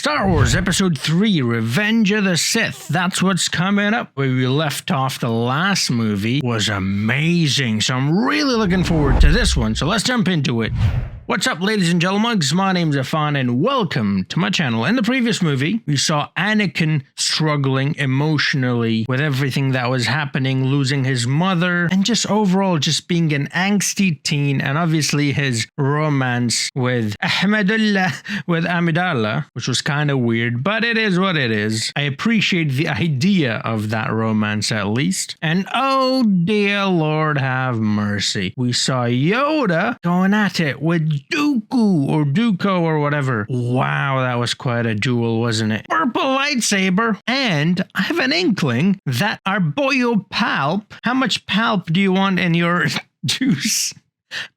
Star Wars Episode 3, Revenge of the Sith. That's what's coming up. Where we left off the last movie was amazing, so I'm really looking forward to this one. So let's jump into it. What's up, ladies and gentlemen? My name's Affan, and welcome to my channel. In the previous movie, we saw Anakin struggling emotionally with everything that was happening, losing his mother, and just overall just being an angsty teen, and obviously his romance with Amidala, which was kind of weird, but it is what it is. I appreciate the idea of that romance at least. And oh dear Lord have mercy, we saw Yoda going at it with Dooku or whatever. Wow, that was quite a duel, wasn't it? Purple lightsaber. And I have an inkling that our boyo Palp, how much Palp do you want in your juice?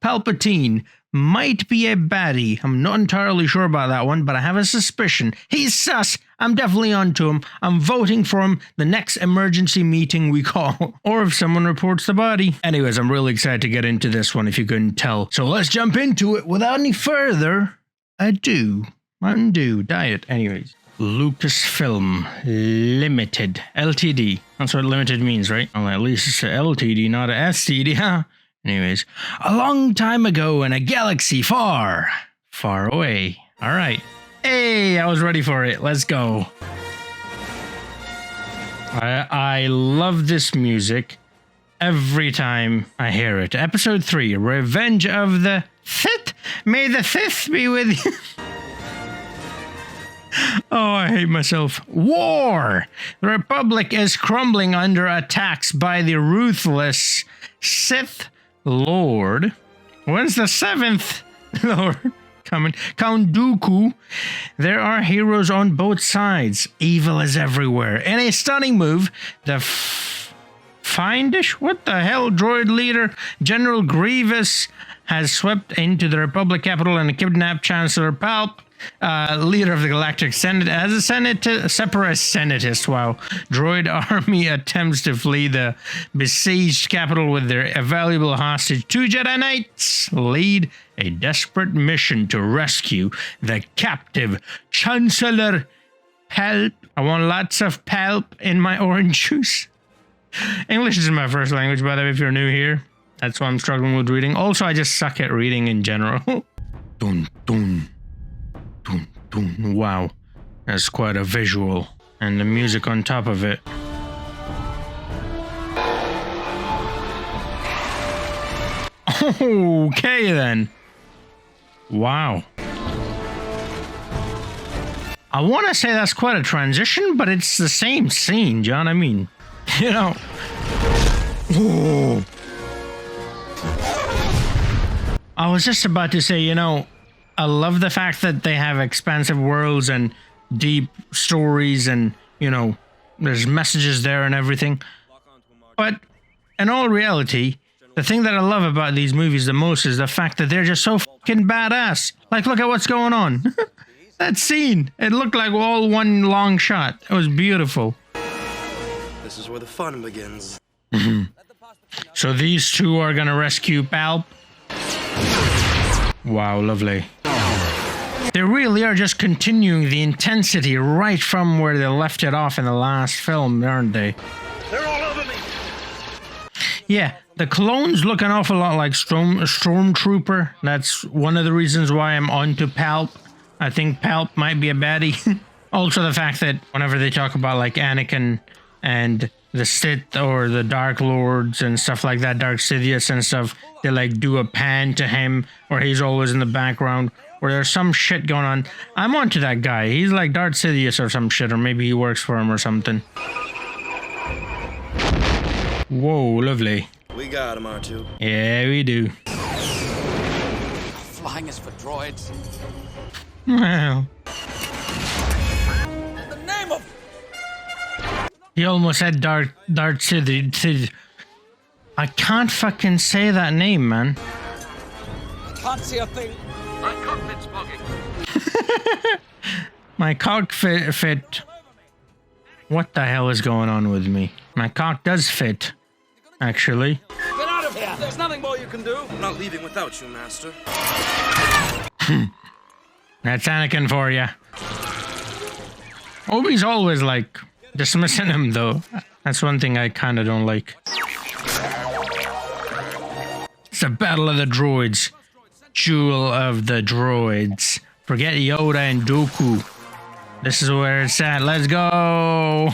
Palpatine might be a baddie. I'm not entirely sure about that one, but I have a suspicion. He's sus. I'm definitely onto him. I'm voting for him the next emergency meeting we call. Or if someone reports the body. Anyways, I'm really excited to get into this one, if you couldn't tell. So let's jump into it without any further ado. Undo. Diet. Anyways. Lucasfilm Limited. LTD. That's what limited means, right? Well, at least it's a LTD, not a STD, huh? Anyways. A long time ago in a galaxy far, far away. Alright. Hey, I was ready for it. Let's go. I love this music every time I hear it. Episode 3, Revenge of the Sith. May the Sith be with you. Oh, I hate myself. War! The Republic is crumbling under attacks by the ruthless Sith Lord. When's the 7th Lord coming? Count Dooku. There are heroes on both sides. Evil is everywhere. In a stunning move, the Findish, what the hell, droid leader General Grievous has swept into the Republic capital and kidnapped Chancellor Palp, leader of the Galactic Senate, as a separatist senatist, while droid army attempts to flee the besieged capital with their valuable hostage. 2 Jedi Knights lead a desperate mission to rescue the captive Chancellor Palp. I want lots of Palp in my orange juice. English is my first language, by the way, if you're new here. That's why I'm struggling with reading. Also, I just suck at reading in general. Dun, dun. Dun, dun. Wow, that's quite a visual. And the music on top of it. Okay then. Wow. I want to say that's quite a transition, but it's the same scene, do you know what I mean? You know. Ooh. I was just about to say, you know, I love the fact that they have expansive worlds and deep stories and, you know, there's messages there and everything. But in all reality, the thing that I love about these movies the most is the fact that they're just so fucking badass. Like, look at what's going on. That scene, it looked like all one long shot. It was beautiful. This is where the fun begins. So these two are gonna rescue Palp. Wow, lovely. They really are just continuing the intensity right from where they left it off in the last film, aren't they? They're all over me. Yeah, the clones look an awful lot like Stormtrooper. That's one of the reasons why I'm onto Palp. I think Palp might be a baddie. Also the fact that whenever they talk about like Anakin and the Sith or the Dark Lords and stuff like that, Dark Sidious and stuff, they like do a pan to him, or he's always in the background, or there's some shit going on. I'm onto that guy. He's like Darth Sidious or some shit, or maybe he works for him or something. Whoa, lovely. We got him, R2. Yeah, we do. Flying is for droids. Well. In the name of... He almost said Darth Sidious. I can't fucking say that name, man. Can't see a thing. My cockpit's bugging. My cockpit fit. What the hell is going on with me? My cock does fit, actually. Get out of here! There's nothing more you can do. I'm not leaving without you, Master. That's Anakin for you. Obi's always like dismissing him though. That's one thing I kind of don't like. It's a battle of the droids. Jewel of the droids. Forget Yoda and Dooku. This is where it's at. Let's go.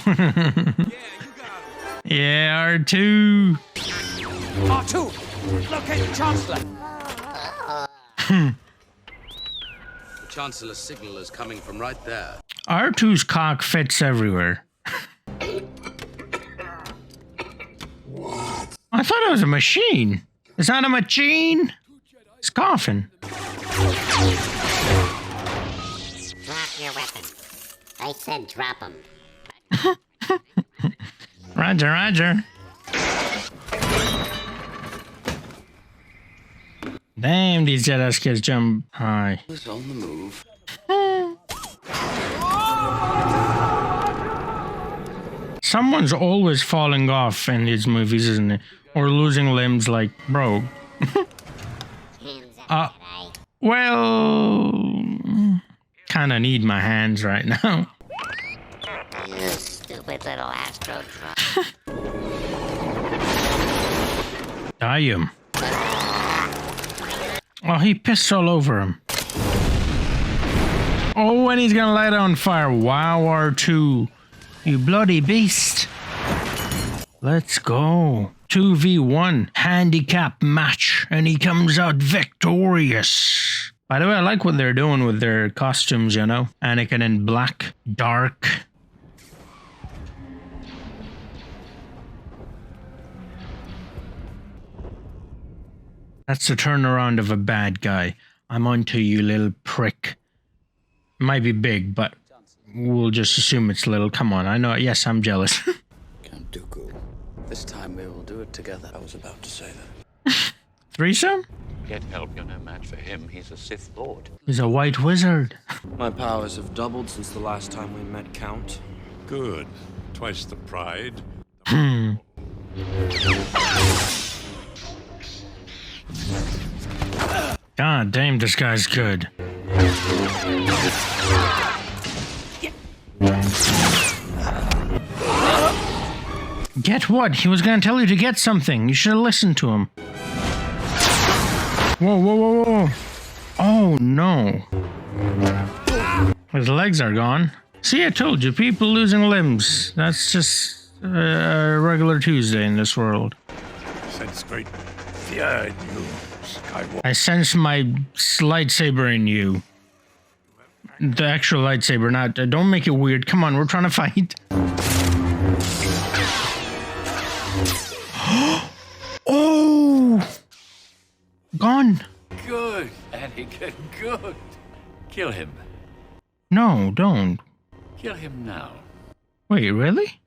Yeah, R2. R2! Locate the Chancellor! The Chancellor's signal is coming from right there. R2's cock fits everywhere. I thought it was a machine. It's not a machine. It's coughing. Drop your weapon. I said drop them. Roger, roger. Damn, these Jedi kids jump high. Who's on the move? Someone's always falling off in these movies, isn't it? Or losing limbs, like, bro. Hands up, Jedi. Well, kinda need my hands right now. You stupid little astro truck. Die him. Oh, he pissed all over him. Oh, and he's gonna light it on fire. Wow, R2. You bloody beast. Let's go. 2v1 handicap match, and he comes out victorious. By the way, I like what they're doing with their costumes, you know? Anakin in black, dark. That's the turnaround of a bad guy. I'm onto you, little prick. Might be big, but we'll just assume it's little. Come on, I know. Yes, I'm jealous. Count Dooku. This time we will do it together. I was about to say that. Threesome? Get help, you're no match for him. He's a Sith Lord. He's a white wizard. My powers have doubled since the last time we met, Count. Good. Twice the pride. God damn, this guy's good. Get what? He was gonna tell you to get something. You should have listened to him. Whoa, whoa, whoa, whoa. Oh, no. His legs are gone. See, I told you, people losing limbs. That's just a regular Tuesday in this world. Sense great fear in you, Skywalker. I sense my lightsaber in you. The actual lightsaber, not... don't make it weird. Come on, we're trying to fight. Oh! Gone. Good, Anakin, good. Kill him. No, don't. Kill him now. Wait, really?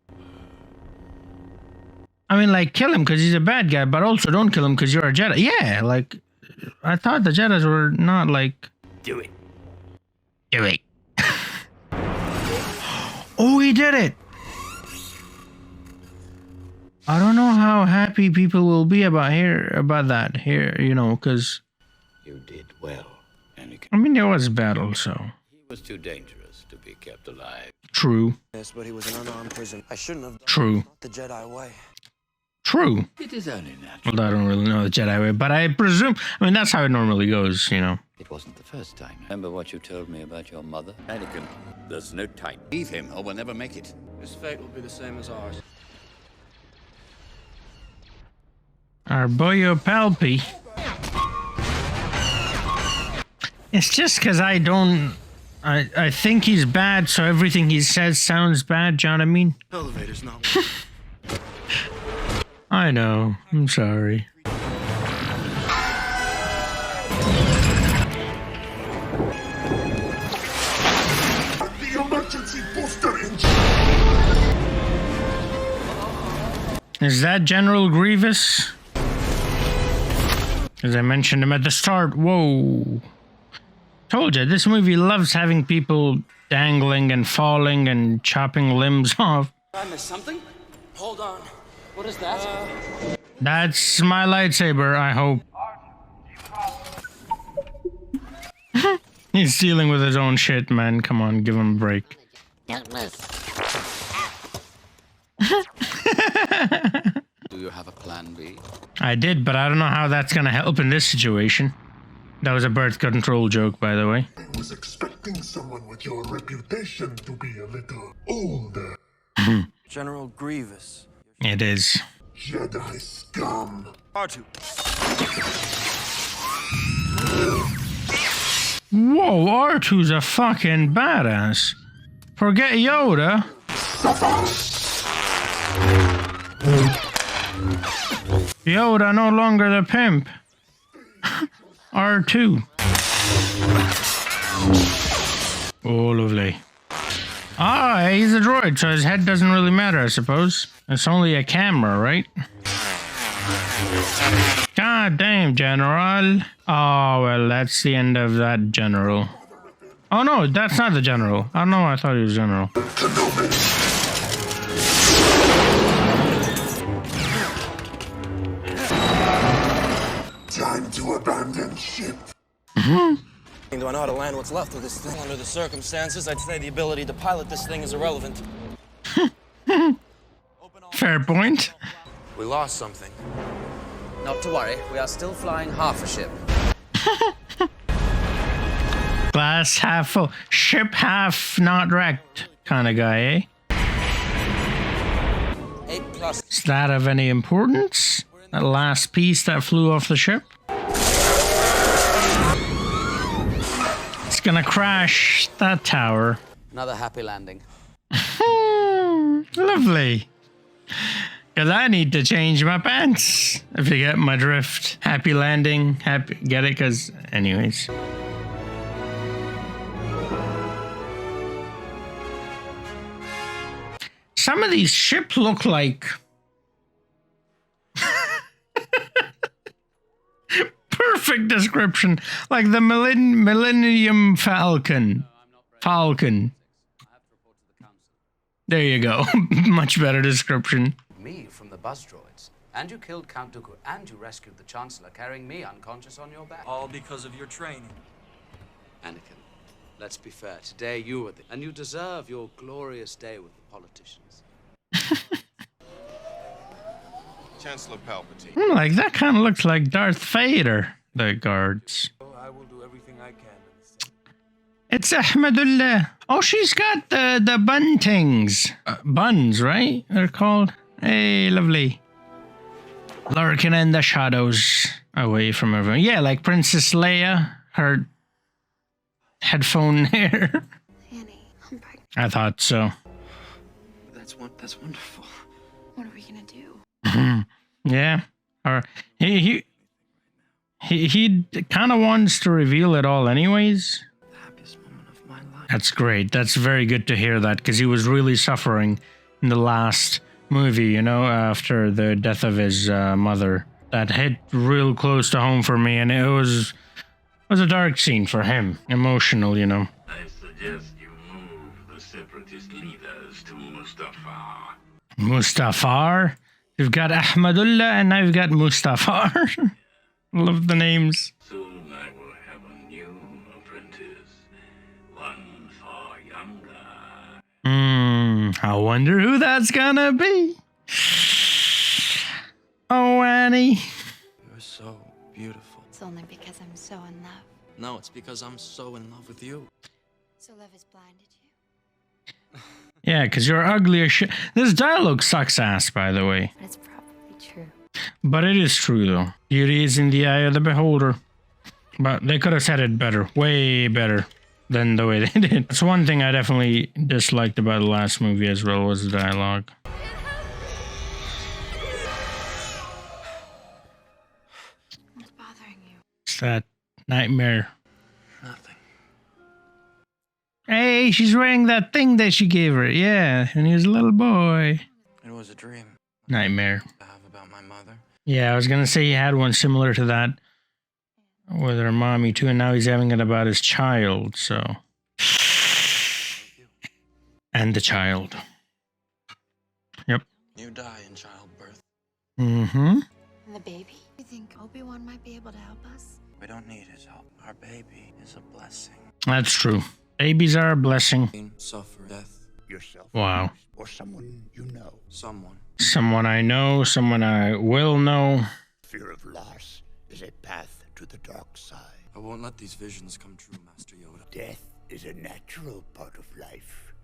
I mean, like, kill him because he's a bad guy, but also don't kill him because you're a Jedi. Yeah, like, I thought the Jedis were not, like... Do it. Do it. Oh, he did it! I don't know how happy people will be about that here, you know, because... You did well, Anakin. I mean, there was battle, so... He was too dangerous to be kept alive. True. Yes, but he was an unarmed prison. I shouldn't have done True. the Jedi way. True. It is only natural. Well, I don't really know the Jedi way, but I presume... I mean, that's how it normally goes, you know. It wasn't the first time. Remember what you told me about your mother? Anakin, there's no time. Leave him or we'll never make it. His fate will be the same as ours. Our boyo Palpy. It's just because I don't... I think he's bad, so everything he says sounds bad, do you know what I mean? Elevator's not... I know. I'm sorry. The emergency booster engine. Is that General Grievous? As I mentioned him at the start. Whoa. Told you, this movie loves having people dangling and falling and chopping limbs off. I missed something? Hold on. What is that? That's my lightsaber, I hope. He's dealing with his own shit, man. Come on, give him a break. Don't miss. Do you have a plan B? I did, but I don't know how that's gonna help in this situation. That was a birth control joke, by the way. I was expecting someone with your reputation to be a little older. General Grievous. It is. Jedi scum. R2. Whoa, R2's a fucking badass. Forget Yoda. Yoda no longer the pimp. R2. Oh, lovely. Ah, he's a droid, so his head doesn't really matter, I suppose. It's only a camera, right? God damn, General. Oh, well, that's the end of that General. Oh, no, that's not the General. Oh, no, I thought he was General. Time to abandon ship. Do I know how to land what's left of this thing? Under the circumstances, I'd say the ability to pilot this thing is irrelevant. Fair point. We lost something. Not to worry, we are still flying half a ship. Glass half full, ship half not wrecked kind of guy, eh? 8+. Is that of any importance? That last piece that flew off the ship? It's gonna crash that tower. Another happy landing. Lovely. Because I need to change my pants, if you get my drift. Happy landing, happy, get it? Because, anyways. Some of these ships look like... Perfect description. Like the Millennium Falcon. There you go. Much better description. Me from the buzz droids. And you killed Count Dooku, and you rescued the Chancellor, carrying me unconscious on your back. All because of your training. Anakin, let's be fair. Today you were and you deserve your glorious day with the politicians. Chancellor Palpatine. Like, that kind of looks like Darth Vader, the guards. I will do everything I can. It's Ahmadullah. Oh, she's got the buntings. Buns, right? They're called. Hey, lovely. Lurking in the shadows. Away from everyone. Yeah, like Princess Leia. Her headphone hair. Annie, I'm pregnant. I thought so. That's wonderful. What are we gonna do? Yeah. Or he kind of wants to reveal it all anyways. The happiest moment of my life. That's great. That's very good to hear that, because he was really suffering in the last movie, you know, after the death of his mother. That hit real close to home for me, and it was a dark scene for him. Emotional, you know. I suggest you move the separatist leaders to Mustafar. Mustafar? You've got Ahmadullah, and now you've got Mustafar. Love the names. Soon I will have a new apprentice, one far younger. I wonder who that's gonna be. Oh, Annie. You're so beautiful. It's only because I'm so in love. No, it's because I'm so in love with you. So love has blinded you. Yeah, because you're ugly as shit. This dialogue sucks ass, by the way. But it's probably true. But it is true, though. Beauty is in the eye of the beholder. But they could have said it better. Way better than the way they did. That's one thing I definitely disliked about the last movie as well, was the dialogue. What's bothering you? It's that nightmare. Nothing. Hey, she's wearing that thing that she gave her. Yeah, and he was a little boy. It was a dream Nightmare. I have about my mother. Yeah, I was gonna say he had one similar to that with her mommy too, and now he's having it about his child, so. And the child. Yep. You die in childbirth. Mm-hmm. And the baby? You think Obi-Wan might be able to help us? We don't need his help. Our baby is a blessing. That's true. Babies are a blessing. Suffer death. yourself. Wow. Or someone you know. Someone. Someone I know, someone I will know. Fear of loss is a path to the dark side. I won't let these visions come true, Master Yoda. Death is a natural part of life.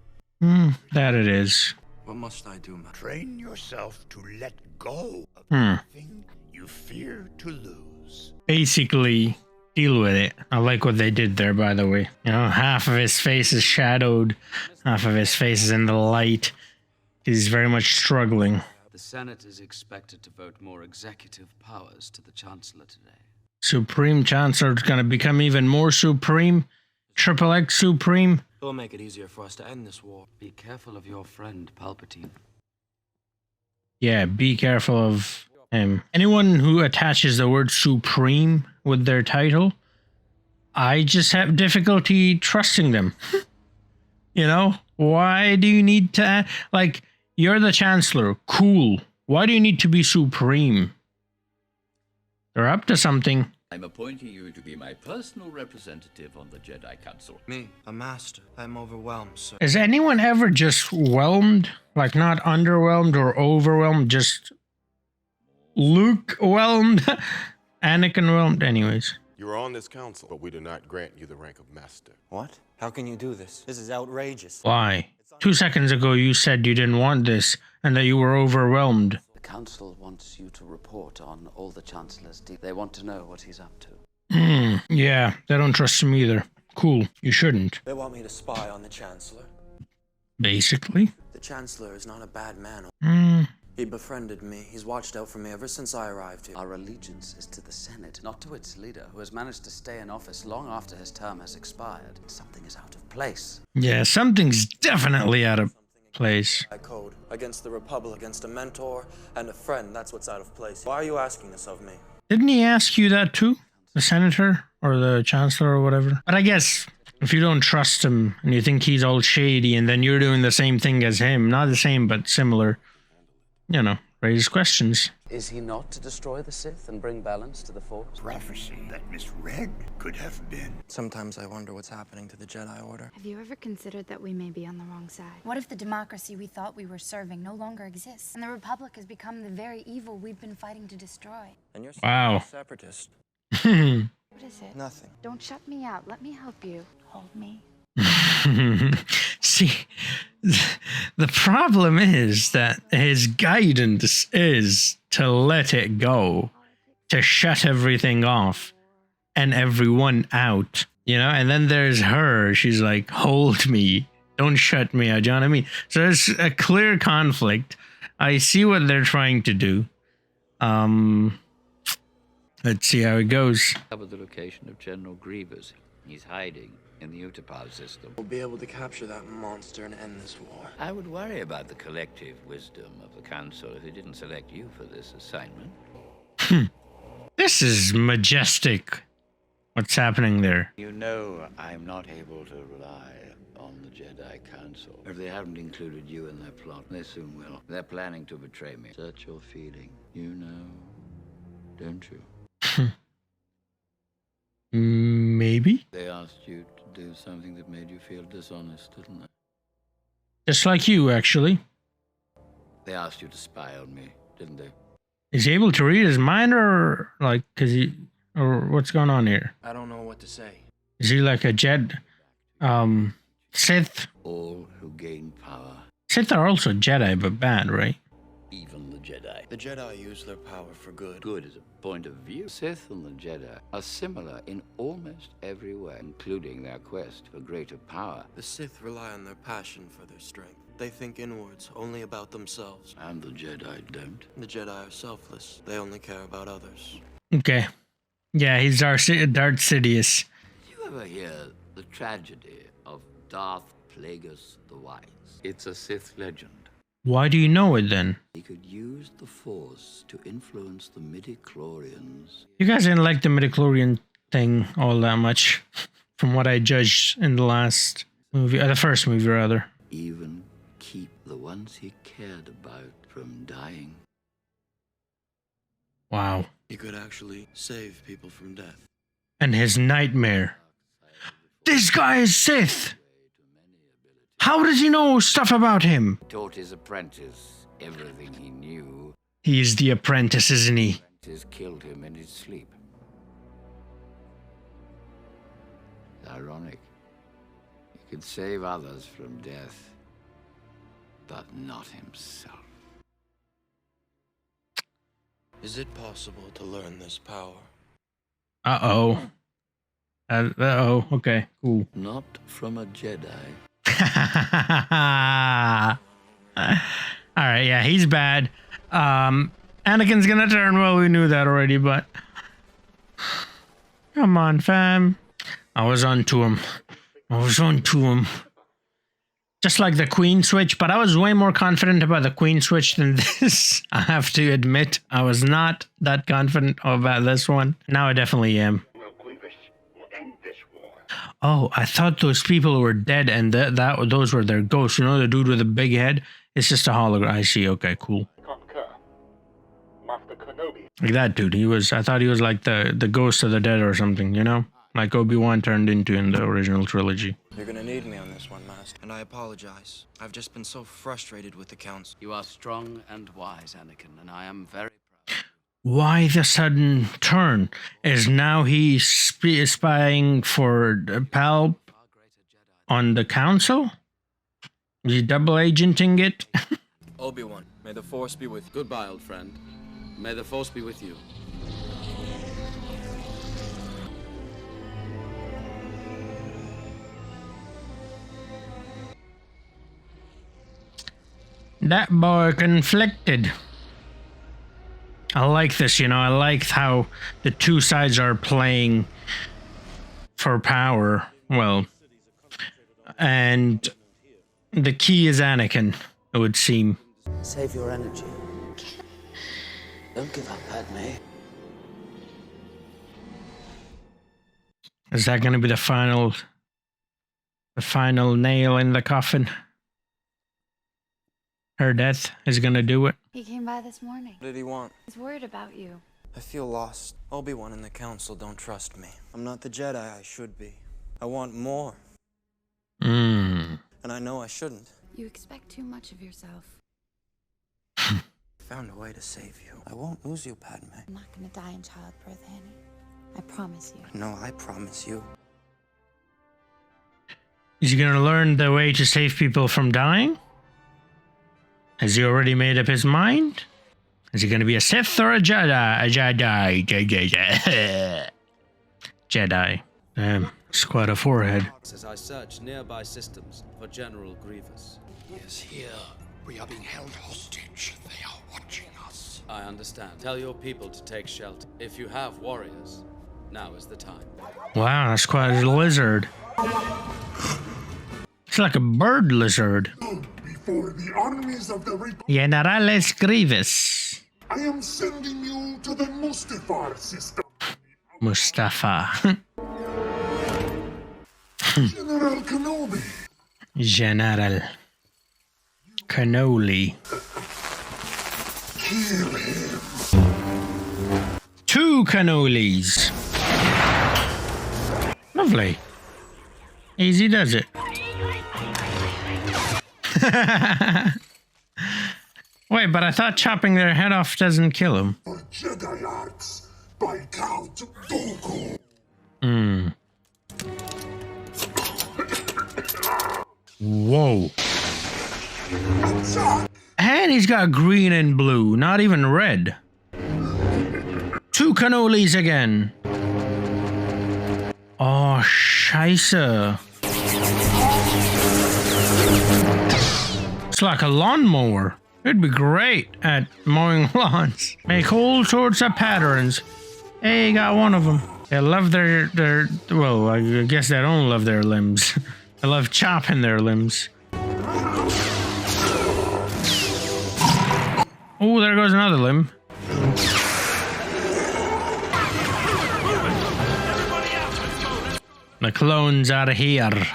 That it is. What must I do, Master? Train yourself to let go of Hmm. anything you fear to lose. Basically, deal with it. I like what they did there, by the way. You know, half of his face is shadowed, half of his face is in the light. He's very much struggling. The Senate is expected to vote more executive powers to the Chancellor today. Supreme Chancellor is going to become even more supreme. Triple X Supreme. It'll make it easier for us to end this war. Be careful of your friend, Palpatine. Yeah, be careful of him. Anyone who attaches the word supreme with their title, I just have difficulty trusting them. You know? Why do you need to... Like, you're the Chancellor. Cool. Why do you need to be supreme? They're up to something. I'm appointing you to be my personal representative on the Jedi Council. Me, a master. I'm overwhelmed, sir. Is anyone ever just whelmed? Like, not underwhelmed or overwhelmed, just Luke-whelmed? Anakin-whelmed? Anyways. You are on this council, but we do not grant you the rank of master. What? How can you do this? This is outrageous. Why? 2 seconds ago you said you didn't want this and that you were overwhelmed. The Council wants you to report on all the Chancellor's deeds. They want to know what he's up to. Yeah, they don't trust him either. Cool, you shouldn't. They want me to spy on the Chancellor. Basically. The Chancellor is not a bad man. Hmm. He befriended me. He's watched out for me ever since I arrived here. Our allegiance is to the Senate, not to its leader, who has managed to stay in office long after his term has expired. Something is out of place. Yeah, something's definitely out of place. I code against the Republic, against a mentor and a friend. That's what's out of place. Why are you asking this of me? Didn't he ask you that too? The senator or the chancellor or whatever? But I guess if you don't trust him and you think he's all shady and then you're doing the same thing as him, not the same but similar, you know, raise questions. Is he not to destroy the Sith and bring balance to the Force? Prophecy that misread could have been. Sometimes I wonder what's happening to the Jedi Order. Have you ever considered that we may be on the wrong side? What if the democracy we thought we were serving no longer exists, and the Republic has become the very evil we've been fighting to destroy? And you're Wow. a separatist. What is it? Nothing. Don't shut me out. Let me help you. Hold me. See, the problem is that his guidance is to let it go, to shut everything off and everyone out, you know? And then there's her. She's like, hold me. Don't shut me out. Do you know what I mean? So there's a clear conflict. I see what they're trying to do. Let's see how it goes. Cover the location of General Grievous. He's hiding in the Utapau system. We'll be able to capture that monster and end this war. I would worry about the collective wisdom of the Council if they didn't select you for this assignment. This is majestic. What's happening there? You know I'm not able to rely on the Jedi Council. If they haven't included you in their plot, they soon will. They're planning to betray me. Such your feeling. You know, don't you? Maybe? They asked you to do something that made you feel dishonest, didn't they? Just like you, actually. They asked you to spy on me, didn't they? Is he able to read his mind or like, or what's going on here? I don't know what to say. Is he like a Sith? All who gain power, Sith are also Jedi, but bad, right? even the Jedi. The Jedi use their power for good. Good is a point of view. Sith and the Jedi are similar in almost every way, including their quest for greater power. The Sith rely on their passion for their strength. They think inwards, only about themselves. And the Jedi don't. The Jedi are selfless. They only care about others. Okay. Yeah, he's Darth Sidious. Did you ever hear the tragedy of Darth Plagueis the Wise? It's a Sith legend. Why do you know it then? He could use the Force to influence the midi-chlorians. You guys didn't like the midichlorian thing all that much, from what I judged in the last movie, the first movie rather. Even keep the ones he cared about from dying. Wow. He could actually save people from death. And his nightmare. This guy is Sith! How does he know stuff about him? Taught his apprentice everything he knew. He's the apprentice, isn't he? Apprentice killed him in his sleep. It's ironic. He could save others from death, but not himself. Is it possible to learn this power? Uh-oh. Uh-oh. Okay, cool. Not from a Jedi. Alright, yeah, he's bad. Anakin's gonna turn. Well, we knew that already, but... Come on, fam. I was on to him. Just like the Queen Switch, but I was way more confident about the Queen Switch than this. I have to admit, I was not that confident about this one. Now I definitely am. Oh, I thought those people were dead and those were their ghosts. You know, the dude with the big head? It's just a hologram. I see. Okay, cool. Like that dude. I thought he was like the ghost of the dead or something, you know? Like Obi-Wan turned into in the original trilogy. You're gonna need me on this one, Master. And I apologize. I've just been so frustrated with the Council. You are strong and wise, Anakin, and I am very proud. Why the sudden turn? Is now he spying for Palp on the Council? Is he double agenting it? Obi-Wan, may the Force be with you. Goodbye, old friend. May the Force be with you. That boy conflicted. I like this, you know. I like how the two sides are playing for power. Well, and the key is Anakin, it would seem. Save your energy. Don't give up, Padme. Is that going to be the final nail in the coffin? Her death is going to do it. He came by this morning. What did he want? He's worried about you. I feel lost. Obi-Wan and the Council don't trust me. I'm not the Jedi I should be. I want more. And I know I shouldn't. You expect too much of yourself. I found a way to save you. I won't lose you, Padme. I'm not gonna die in childbirth, Annie. I promise you. No, I promise you. Is he going to learn the way to save people from dying? Has he already made up his mind? Is he going to be a Sith or a Jedi? A Jedi. Jedi. It's quite a forehead. As I search nearby systems for General Grievous. He is here. We are being held hostage. They are watching us. I understand. Tell your people to take shelter. If you have warriors, now is the time. Wow, that's quite a lizard. It's like a bird lizard. Before the armies of the Republic, Generales Grievous. I am sending you to the Mustafar system. Mustafa. General Kenobi. General Cannoli. Kill him. 2 cannolis. Lovely. Easy does it. Wait, but I thought chopping their head off doesn't kill them. For Jedi arts by Count Dooku. Whoa. And he's got green and blue, not even red. 2 cannolis again. Oh, scheisse. It's like a lawnmower. It'd be great at mowing lawns. Make all sorts of patterns. Hey, got one of them. They love their well, I guess they don't love their limbs. They love chopping their limbs. Oh, there goes another limb. The clones are here.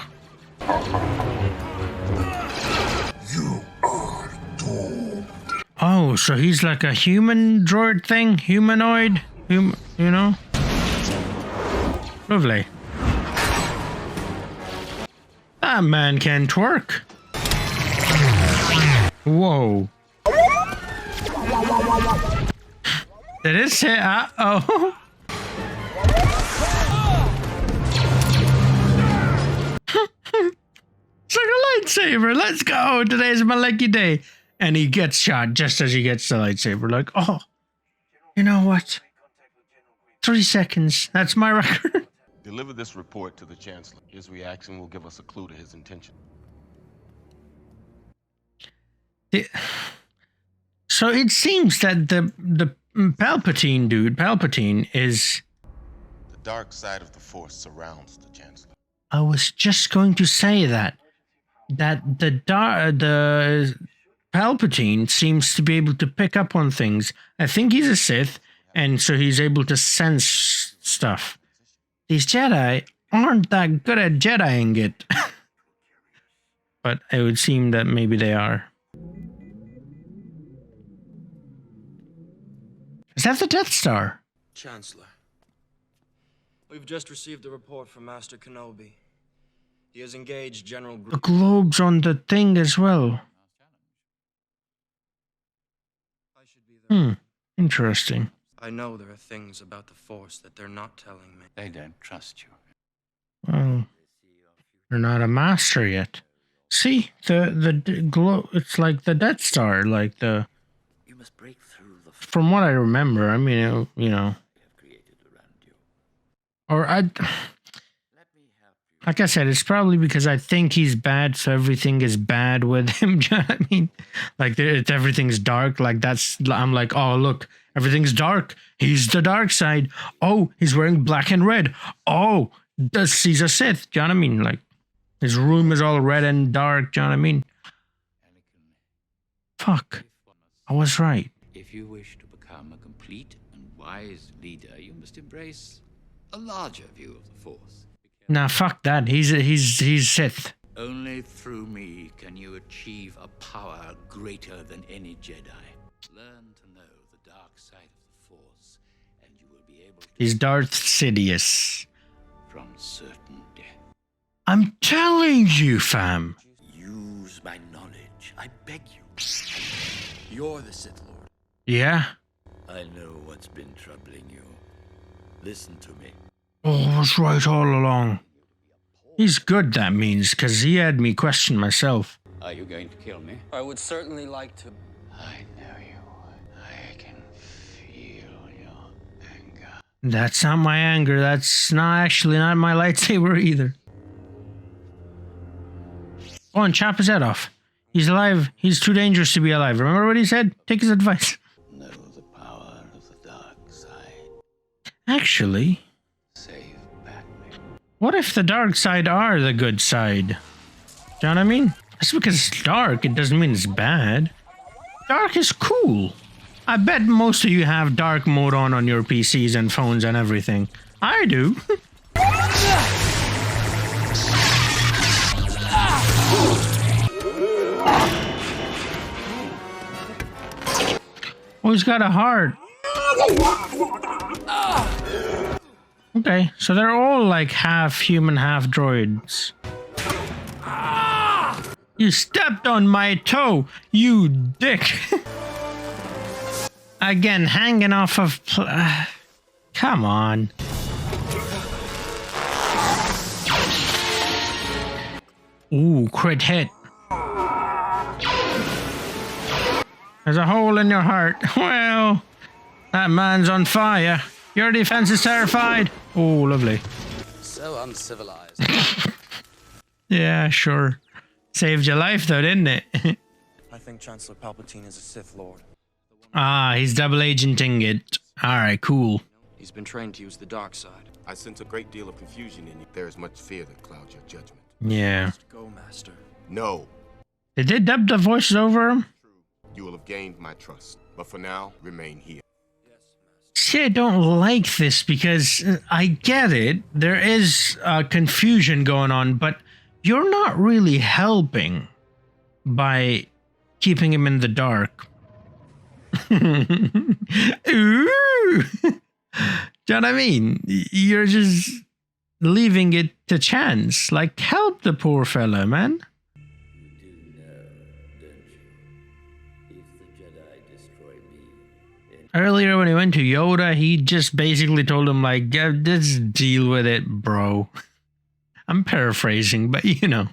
You are doomed. Oh, so he's like a human droid thing? Humanoid? You know? Lovely. That man can twerk. Whoa. Did it say, uh-oh? It's like a lightsaber. Let's go. Today's my lucky day. And he gets shot just as he gets the lightsaber. Like, oh, you know what? 3 seconds. That's my record. Deliver this report to the Chancellor. His reaction will give us a clue to his intention. So it seems that the Palpatine is... The dark side of the Force surrounds the Chancellor. I was just going to say that the Palpatine seems to be able to pick up on things. I think he's a Sith, and so he's able to sense stuff. These Jedi aren't that good at Jediing it. But it would seem that maybe they are. Is that the Death Star? Chancellor, we've just received a report from Master Kenobi. He has engaged General The globe's on the thing as well. Interesting. I know there are things about the Force that they're not telling me. They don't trust you. Well, you're not a master yet. See, the glow, it's like the Death Star, like the... You must break through the... From what I remember, I mean, you know... Or like I said, it's probably because I think he's bad, so everything is bad with him. Do you know what I mean? Like, everything's dark. Like, I'm like, oh, look, everything's dark. He's the dark side. Oh, he's wearing black and red. Oh, he's a Sith. Do you know what I mean? Like, his room is all red and dark. Do you know what I mean? Fuck. I was right. If you wish to become a complete and wise leader, you must embrace a larger view of the Force. Nah, fuck that. He's Sith. Only through me can you achieve a power greater than any Jedi. Learn to know the dark side of the Force, and you will be able to... He's Darth Sidious. From certain death. I'm telling you, fam. Use my knowledge. I beg you. You're the Sith Lord. Yeah? I know what's been troubling you. Listen to me. Oh, I was right all along. He's good, that means, because he had me question myself. Are you going to kill me? I would certainly like to. I know you. I can feel your anger. That's not my anger. That's not my lightsaber either. Go on, chop his head off. He's alive. He's too dangerous to be alive. Remember what he said? Take his advice. Know the power of the dark side. Actually... What if the dark side are the good side? Do you know what I mean? Just because it's dark, it doesn't mean it's bad. Dark is cool. I bet most of you have dark mode on your PCs and phones and everything. I do. Oh, he's got a heart. Okay, so they're all like half human, half droids. You stepped on my toe, you dick. Again, hanging off of... come on. Ooh, crit hit. There's a hole in your heart. Well, that man's on fire. Your defense is terrified. Oh, lovely. So uncivilized. Yeah, sure. Saved your life though, didn't it? I think Chancellor Palpatine is a Sith Lord. Ah, he's double agenting it. Alright, cool. He's been trained to use the dark side. I sense a great deal of confusion in you. There is much fear that clouds your judgment. Yeah. Go, Master. No. Did they dub the voices over him? You will have gained my trust, but for now, remain here. See, I don't like this because I get it. There is confusion going on, but you're not really helping by keeping him in the dark. Ooh. Do you know what I mean? You're just leaving it to chance. Like, help the poor fella, man. You do know, don't you? Earlier when he went to Yoda, he just basically told him, like, yeah, just deal with it, bro. I'm paraphrasing, but you know.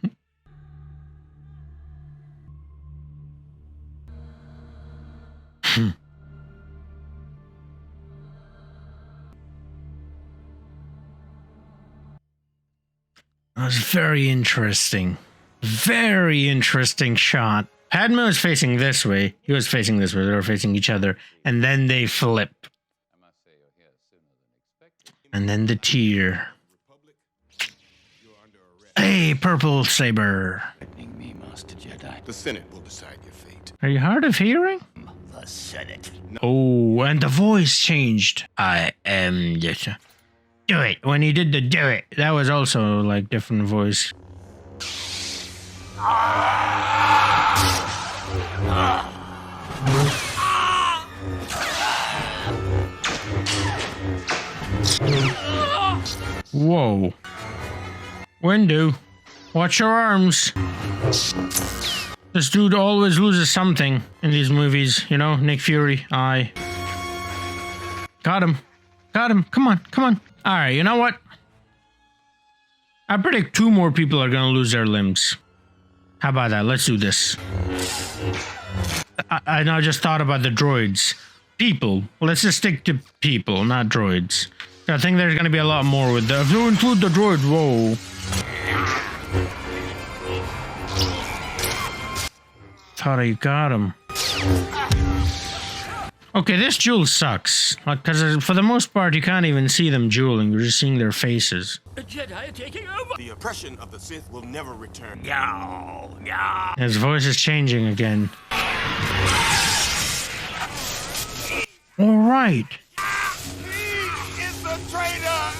That was very interesting. Very interesting shot. Padme was facing this way. He was facing this way. They were facing each other. And then they flip. And then the tear. Hey, purple saber. Me, Master Jedi. The Senate will decide your fate. Are you hard of hearing? The Senate. Oh, and the voice changed. I am this. Do it. When he did the do it, that was also like different voice. Whoa. Windu, watch your arms. This dude always loses something in these movies, you know? Nick Fury, I. Got him. Got him. Come on, come on. Alright, you know what? I predict 2 more people are gonna lose their limbs. How about that? Let's do this. I now just thought about the droids. People. Let's just stick to people, not droids. I think there's gonna be a lot more with that. If you include the droids, whoa. Thought I got him. Okay, this duel sucks. Because for the most part, you can't even see them dueling. You're just seeing their faces. The Jedi are taking over. The oppression of the Sith will never return. His voice is changing again. All right. He is a traitor!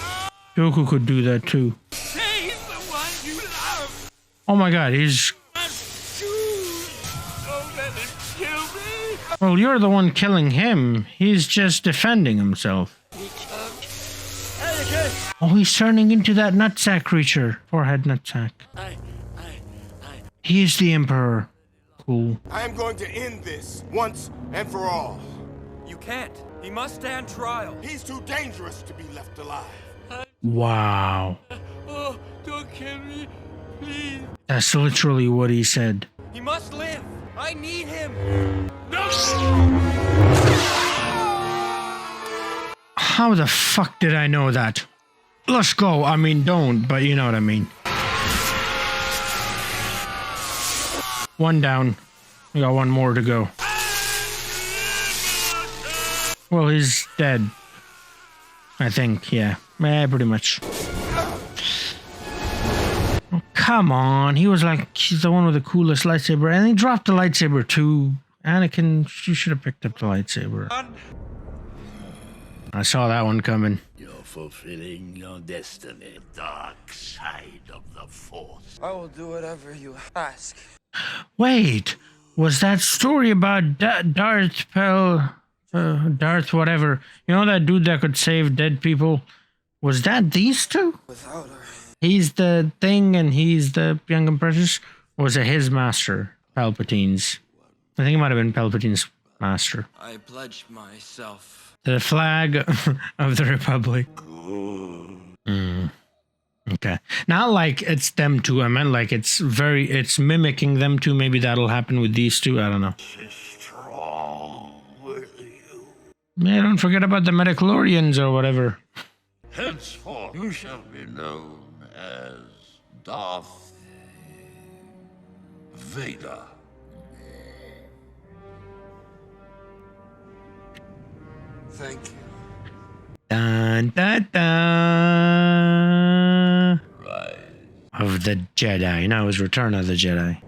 Goku could do that too. He's the one you love. Oh my god, he's... Don't let him kill me. Well, you're the one killing him. He's just defending himself. Oh, he's turning into that nutsack creature. Forehead nutsack. He is the Emperor. Cool. I am going to end this once and for all. You can't. He must stand trial. He's too dangerous to be left alive. Wow. Oh, don't kill me, please. That's literally what he said. He must live. I need him. No! How the fuck did I know that? Let's go. I mean, don't, but you know what I mean. One down. We got one more to go. Well, he's dead. I think, yeah. Yeah, pretty much. Oh, come on. He was like, he's the one with the coolest lightsaber. And he dropped the lightsaber too. Anakin, you should have picked up the lightsaber. I saw that one coming. You're fulfilling your destiny, dark side of the Force. I will do whatever you ask. Wait, was that story about Darth Pell, Darth whatever? You know that dude that could save dead people? Was that these two? Without her. He's the thing and he's the young apprentice? Or was it his master, Palpatine's? I think it might have been Palpatine's master. I pledge myself. The flag of the Republic. Okay. Not like it's them two. I meant like it's mimicking them two. Maybe that'll happen with these two. I don't know. Yeah, don't forget about the Metachlorians or whatever. Henceforth, you shall be known as Darth Vader. Thank you. Dun, dun, dun. Rise. Of the Jedi. No, it was Return of the Jedi.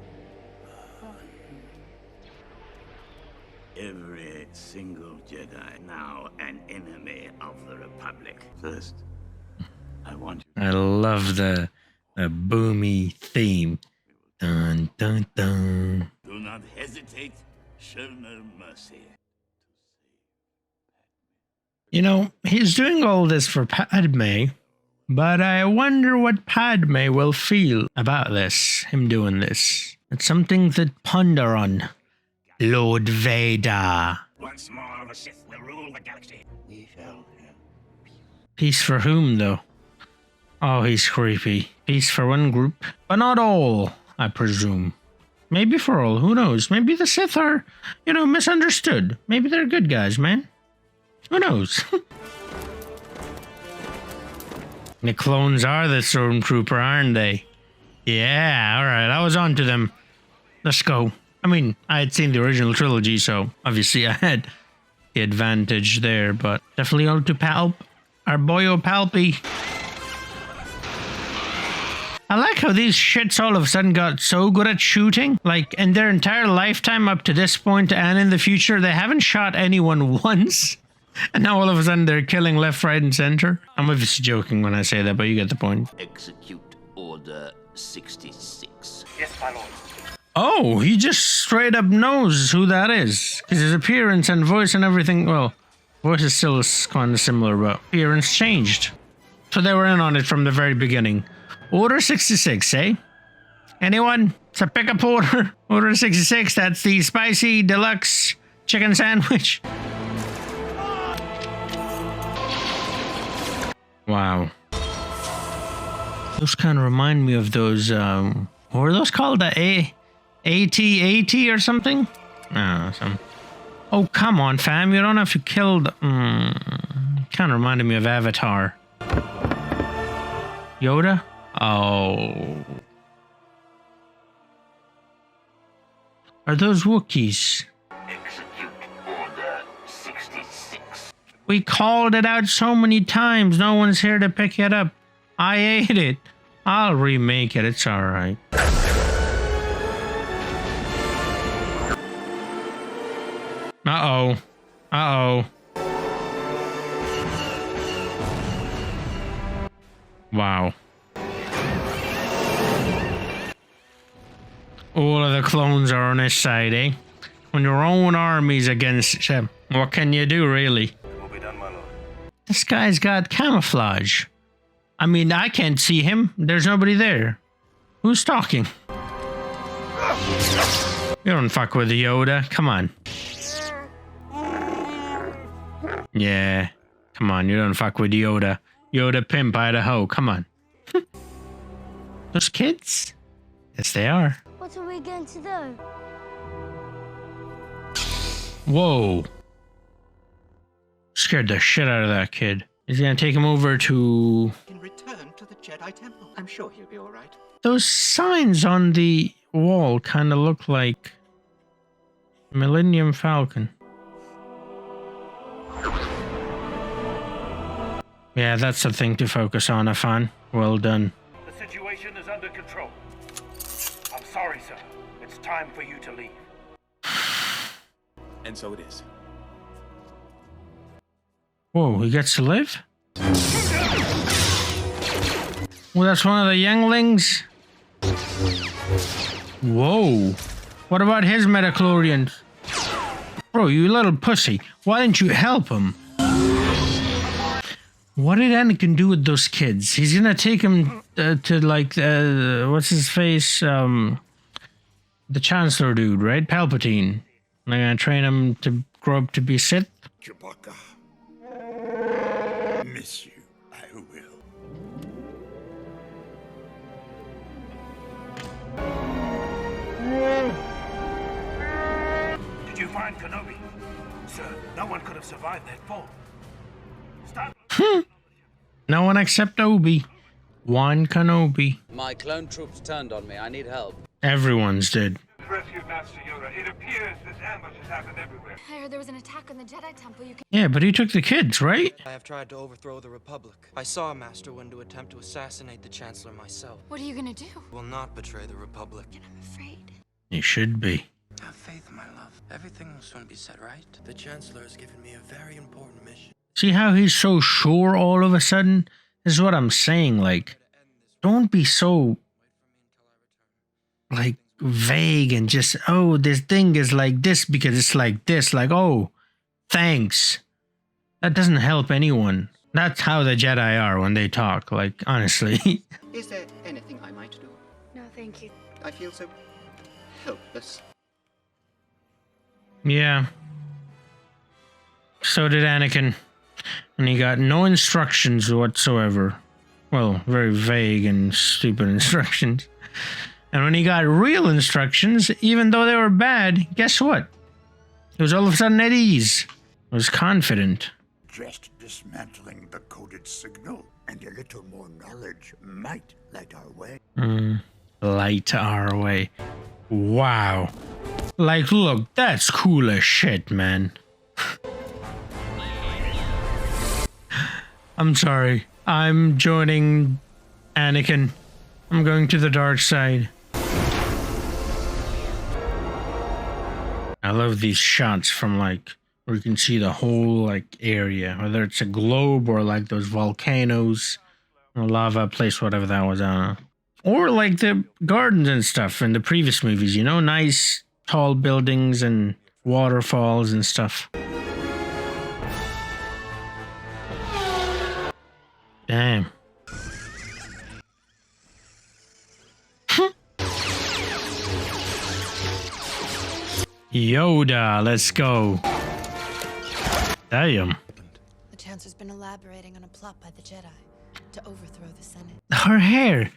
Every single Jedi now an enemy of the Republic. First, I want you. I love the boomy theme. Dun, dun, dun. Do not hesitate. Show no mercy. You know, he's doing all this for Padme, but I wonder what Padme will feel about this, him doing this. It's something to ponder on. Lord Vader. Once more, the Sith will rule the galaxy. We shall have Peace for whom, though? Oh, he's creepy. Peace for one group, but not all, I presume. Maybe for all, who knows? Maybe the Sith are, misunderstood. Maybe they're good guys, man. Who knows? The clones are the stormtrooper, aren't they? Yeah, alright, I was on to them. Let's go. I mean, I had seen the original trilogy, so obviously I had the advantage there, but definitely on to Palp. Our boyo Palpy. I like how these shits all of a sudden got so good at shooting. Like, in their entire lifetime up to this point and in the future, they haven't shot anyone once. And now all of a sudden they're killing left, right, and center. I'm obviously joking when I say that, but you get the point. execute Order 66. Yes, my lord. Oh, he just straight up knows who that is. Because his appearance and voice and everything, well, voice is still kind of similar, but appearance changed. So they were in on it from the very beginning. Order 66, eh? Anyone? It's a pickup order. Order 66, that's the spicy deluxe chicken sandwich. Wow. Those kind of remind me of those, what were those called? The AT or something? Oh, come on, fam. You don't have to kill the... kind of reminded me of Avatar. Yoda? Oh. Are those Wookiees? Execute Order 66. We called it out so many times. No one's here to pick it up. I ate it. I'll remake it. It's alright. Uh-oh. Uh-oh. Wow. All of the clones are on his side, eh? When your own army's against him, what can you do, really? Will be done, my lord. This guy's got camouflage. I mean, I can't see him. There's nobody there. Who's talking? You don't fuck with the Yoda. Come on. Yeah. Come on, you don't fuck with Yoda. Yoda pimp Idaho. Come on. Those kids? Yes, they are. What are we going to do? Whoa. Scared the shit out of that kid. He's gonna take him over to... Can return to the Jedi Temple. I'm sure he'll be all right. Those signs on the wall kind of look like Millennium Falcon. Yeah, that's the thing to focus on, Affan. Well done. The situation is under control. I'm sorry, sir. It's time for you to leave. And so it is. Whoa, he gets to live? Well, that's one of the younglings. Whoa. What about his metachlorians? Bro, you little pussy. Why didn't you help him? What did Anakin do with those kids? He's gonna take him to like, what's his face? The Chancellor dude, right? Palpatine. They're gonna train him to grow up to be Sith? Chewbacca. Miss you. I will. Did you find Kenobi? Sir, no one could have survived that fall. Stop. No one except Obi. One Kenobi. My clone troops turned on me. I need help. Everyone's dead. Rescued Master Yoda. It appears this ambush has happened everywhere. I heard there was an attack on the Jedi Temple. You can... Yeah, but he took the kids, right? I have tried to overthrow the Republic. I saw Master Windu attempt to assassinate the Chancellor myself. What are you gonna do? I will not betray the Republic. And I'm afraid. He should be. Have faith, my love. Everything will soon be set right. The Chancellor has given me a very important mission. See how he's so sure all of a sudden? This is what I'm saying, like, don't be so, like, vague and just, oh, this thing is like this because it's like this, like, oh, thanks. That doesn't help anyone. That's how the Jedi are when they talk, like, honestly. Is there anything I might do? No, thank you. I feel so helpless. Yeah. So did Anakin. And he got no instructions whatsoever. Well, very vague and stupid instructions. And when he got real instructions, even though they were bad, guess what? He was all of a sudden at ease. He was confident. Just dismantling the coded signal, and a little more knowledge might light our way. Light our way. Wow. Like, look, that's cool as shit, man. I'm sorry. I'm joining Anakin. I'm going to the dark side. I love these shots from like where you can see the whole like area, whether it's a globe or like those volcanoes, or lava place, whatever that was, I don't know. Or like the gardens and stuff in the previous movies, you know, nice tall buildings and waterfalls and stuff. Damn. Yoda, let's go. Damn. The Chancellor's been elaborating on a plot by the Jedi to overthrow the Senate. Her hair.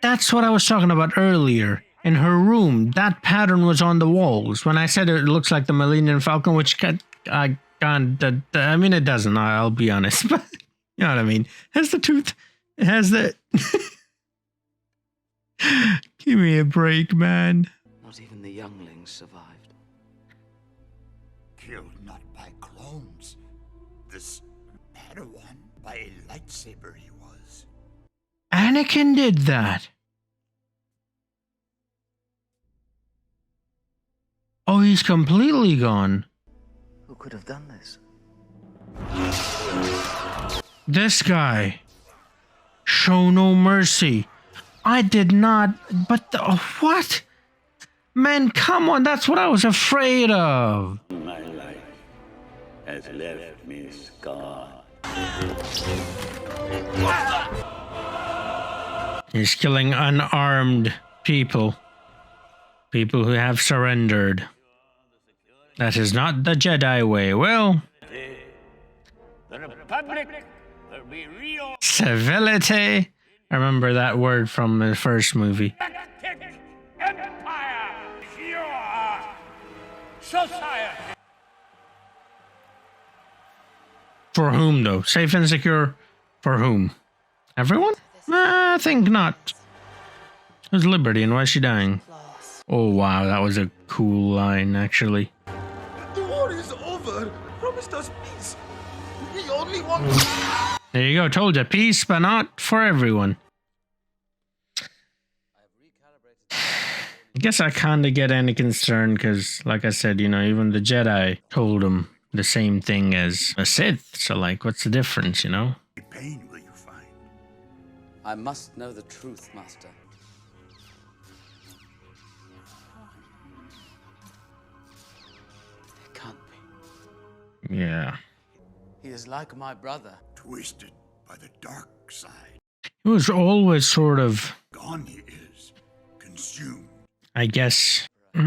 That's what I was talking about earlier. In her room, that pattern was on the walls. When I said it looks like the Millennium Falcon, which I can't. I mean, it doesn't. I'll be honest, but you know what I mean. It has the tooth. It has the. Give me a break, man. Not even the younglings survived. Killed not by clones. This Padawan by a lightsaber he was. Anakin did that. Oh, he's completely gone. Who could have done this? This guy. Show no mercy. I did not, but what? Man, come on, that's what I was afraid of. My life has left me scarred. He's killing unarmed people. People who have surrendered. That is not the Jedi way. Well, The Republic will be real. civility. I remember that word from the first movie. Empire, pure society. For whom, though? Safe and secure for whom? Everyone? I think not. Who's Liberty and why is she dying? Oh, wow, that was a cool line, actually. The war is over. Promised us peace. We only want. There you go, told you. Peace, but not for everyone. I guess I kind of get Anakin's turn because, like I said, you know, even the Jedi told him the same thing as a Sith. So, like, what's the difference, you know? Pain will you find? I must know the truth, Master. It can't be. Yeah. He is like my brother. Twisted by the dark side. He was always sort of, Gone he is. Consumed. I guess, he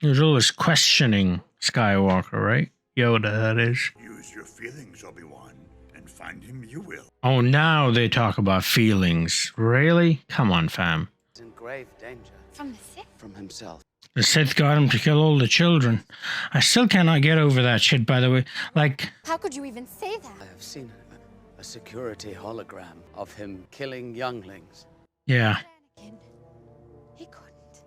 was always questioning Skywalker, right? Yoda, that is. Use your feelings, Obi-Wan, and find him you will. Oh, now they talk about feelings. Really? Come on, fam. He's in grave danger. From the Sith? From himself. The Sith got him to kill all the children. I still cannot get over that shit, by the way. Like, How could you even say that? I have seen a security hologram of him killing younglings. yeah. Anakin, he couldn't.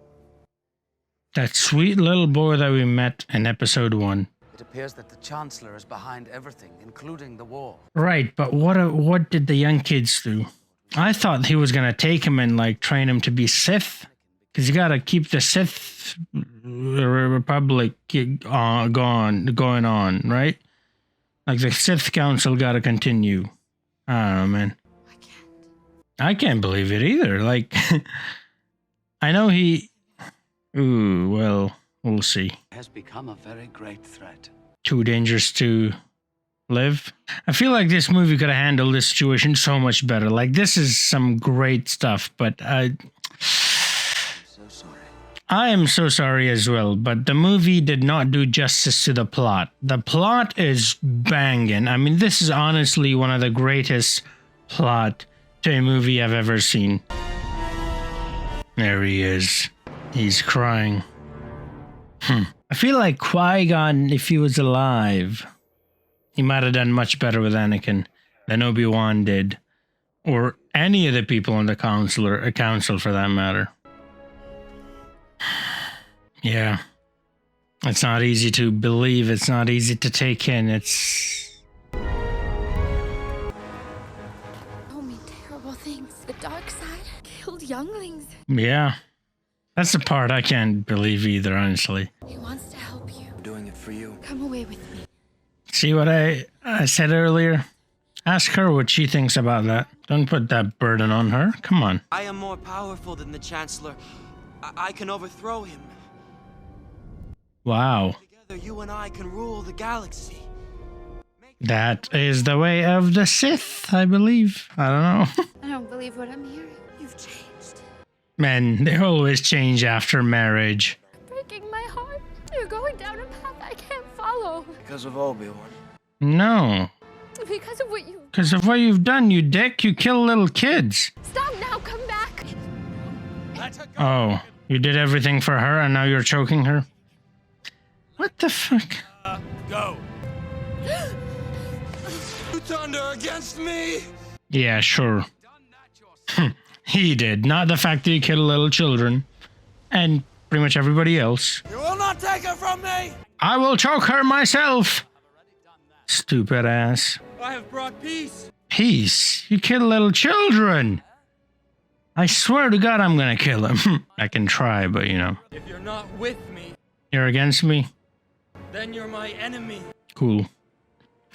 That sweet little boy that we met in episode 1. It appears that the Chancellor is behind everything, including the war. Right, but what did the young kids do? I thought he was gonna take him and like train him to be Sith, because you gotta keep the Sith Republic going on, right? Like the Sith Council gotta continue. I don't know, man. I can't believe it either. Like, I know he. Ooh, well, we'll see. Has become a very great threat. Too dangerous to live. I feel like this movie could have handled this situation so much better. Like, this is some great stuff, but I'm so sorry. I am so sorry as well, but the movie did not do justice to the plot. The plot is banging. I mean, this is honestly one of the greatest plot to a movie I've ever seen. There he is. He's crying. I feel like Qui-Gon, if he was alive, he might have done much better with Anakin than Obi-Wan did. Or any of the people on the council for that matter. Yeah. It's not easy to believe. It's not easy to take in. It's... Oh, mean terrible things. The dark side killed younglings. Yeah. That's the part I can't believe either, honestly. He wants to help you. I'm doing it for you. Come away with me. See what I said earlier? Ask her what she thinks about that. Don't put that burden on her. Come on. I am more powerful than the Chancellor. I can overthrow him. Wow. Together, you and I can rule the galaxy. That is the way of the Sith, I believe. I don't know. I don't believe what I'm hearing. You've changed. Men, they always change after marriage. Breaking my heart. You're going down a path I can't follow. Because of Obi-Wan. No. Because of what you... Because of what you've done, you dick. You kill little kids. Stop now. Come back. Oh, you did everything for her and now you're choking her? What the fuck? Go. You turned her against me? Yeah, sure. He did. Not the fact that he killed little children. And pretty much everybody else. You will not take her from me! I will choke her myself! Stupid ass. I have brought peace. Peace? You kill little children! I swear to God I'm gonna kill him. I can try, but you know. If you're not with me, You're against me? then you're my enemy. Cool.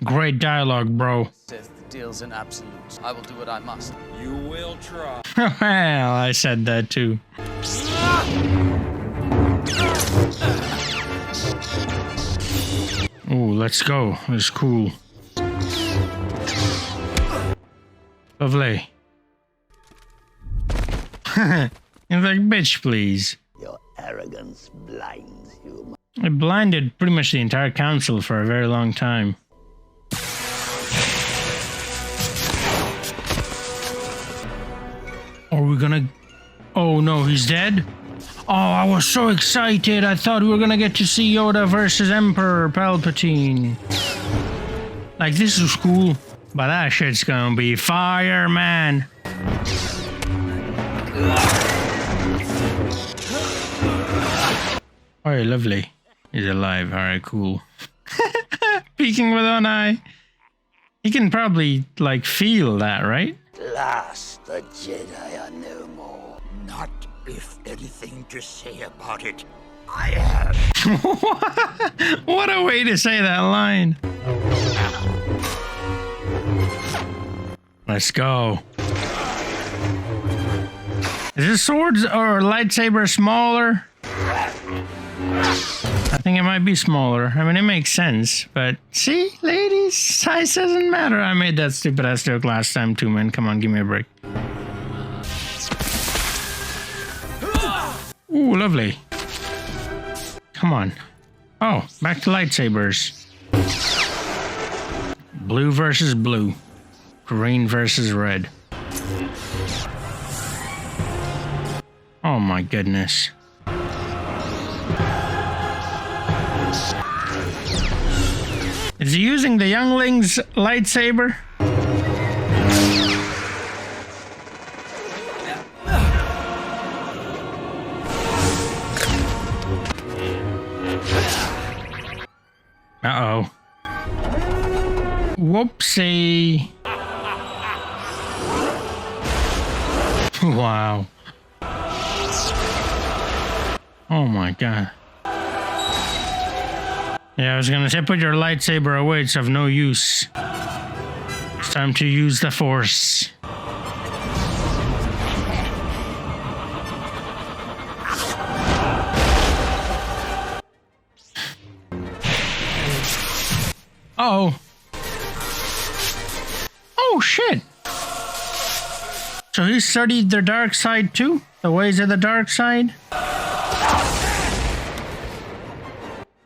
Great dialogue, bro. Sith deals in absolutes. I will do what I must. You will try. Well, I said that too. Oh, let's go. It's cool. Lovely. He's like, bitch, please. Your arrogance blinds you. It blinded pretty much the entire council for a very long time. Are we gonna... Oh no, he's dead? Oh, I was so excited. I thought we were gonna get to see Yoda versus Emperor Palpatine. Like, this is cool. But that shit's gonna be fire, man. Oh, lovely. He's alive. Alright, cool. Peeking with one eye. He can probably, like, feel that, right? Last, the Jedi are no more. Not if anything to say about it. I have. What a way to say that line. Let's go. Is his swords or lightsaber smaller? I think it might be smaller. I mean, it makes sense, but see, ladies, size doesn't matter. I made that stupid ass joke last time too, man. Come on, give me a break. Ooh, lovely. Come on. Oh, back to lightsabers. Blue versus blue. Green versus red. Oh my goodness. Is he using the youngling's lightsaber? Uh-oh. Whoopsie. Wow. Oh my god. Yeah, I was gonna say, put your lightsaber away, it's of no use. It's time to use the Force. Uh-oh. Oh, shit. So he studied the dark side too? The ways of the dark side?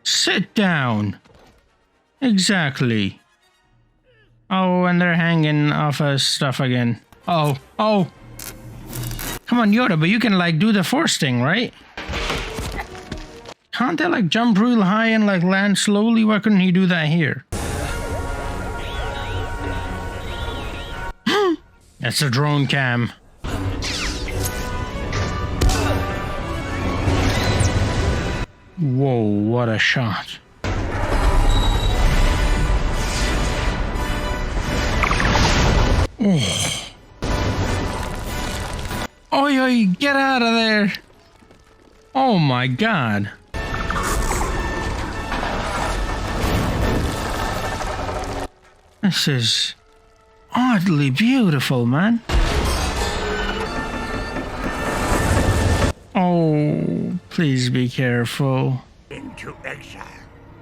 Sit down. Exactly. Oh, and they're hanging off of stuff again. Oh. Come on, Yoda, but you can, like, do the Force thing, right? Can't they, like, jump real high and, like, land slowly? Why couldn't he do that here? That's a drone cam. Whoa, what a shot. Oh. Oi, get out of there. Oh my god. This is oddly beautiful, man. Oh, please be careful. Into exile.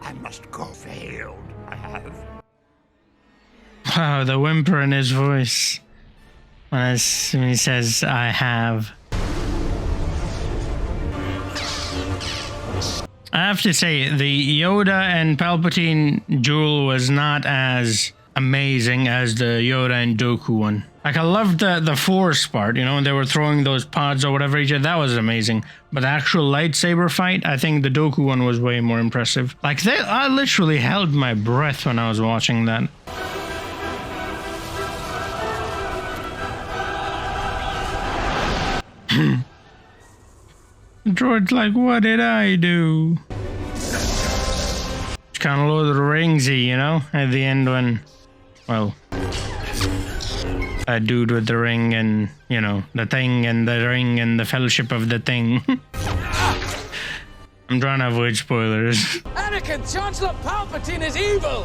I must go. Failed. I have. Wow, the whimper in his voice when he says, I have. I have to say, the Yoda and Palpatine duel was not as amazing as the Yoda and Dooku one. Like, I loved the Force part, you know, when they were throwing those pods or whatever each other. That was amazing. But the actual lightsaber fight, I think the Dooku one was way more impressive. Like, I literally held my breath when I was watching that. The droid's like, what did I do? It's kind of Lord of the Ringsy, you know, at the end when, well, that dude with the ring and, you know, the thing and the ring and the fellowship of the thing. I'm trying to avoid spoilers. Anakin, Chancellor Palpatine is evil!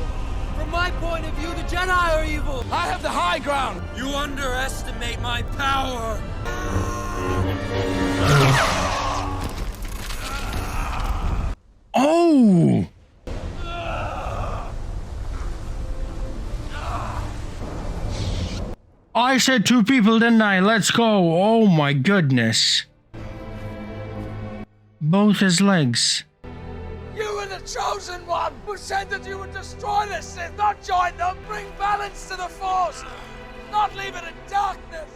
From my point of view, the Jedi are evil! I have the high ground! You underestimate my power! Oh! I said two people, didn't I? Let's go. Oh my goodness. Both his legs. You were the chosen one who said that you would destroy the Sith, not join them, bring balance to the Force, not leave it in darkness.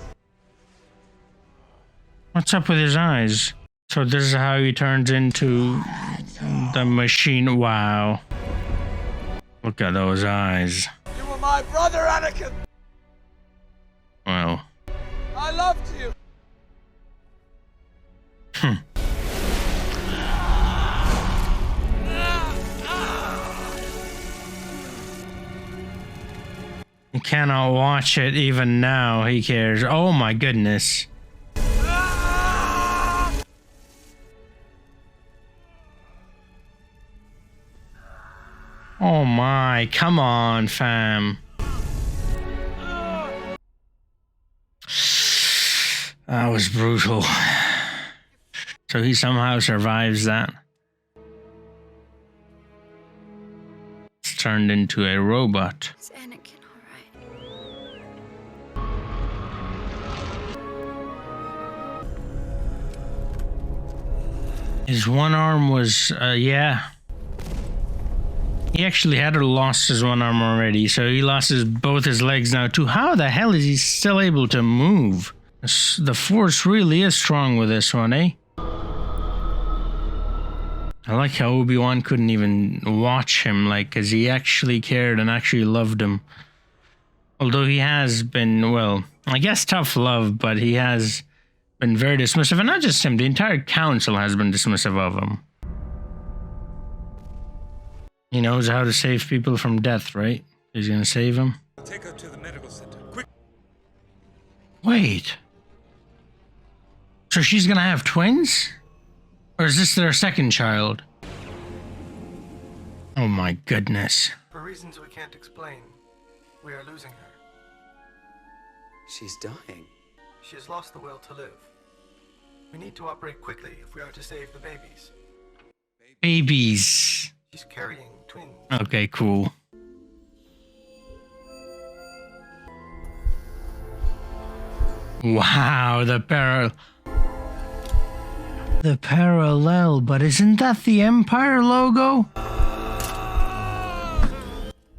What's up with his eyes? So this is how he turns into the machine. Wow. Look at those eyes. You were my brother, Anakin. Well. I loved you. He cannot watch it even now. He cares. Oh my goodness. Oh my, come on, fam. That was brutal. So he somehow survives that. It's turned into a robot. Is Anakin alright? His one arm was, yeah. He actually had lost his one arm already, so he lost both his legs now too. How the hell is he still able to move? The Force really is strong with this one, eh? I like how Obi-Wan couldn't even watch him, like, because he actually cared and actually loved him. Although he has been, well, I guess tough love, but he has been very dismissive. And not just him, the entire council has been dismissive of him. He knows how to save people from death, right? He's gonna save him. Take her to the medical center. Quick. Wait. So she's gonna have twins? Or is this their second child? Oh my goodness. For reasons we can't explain, we are losing her. She's dying. She has lost the will to live. We need to operate quickly if we are to save the babies. Babies. She's carrying twins. Okay, cool. Wow, the parallel, but isn't that the Empire logo?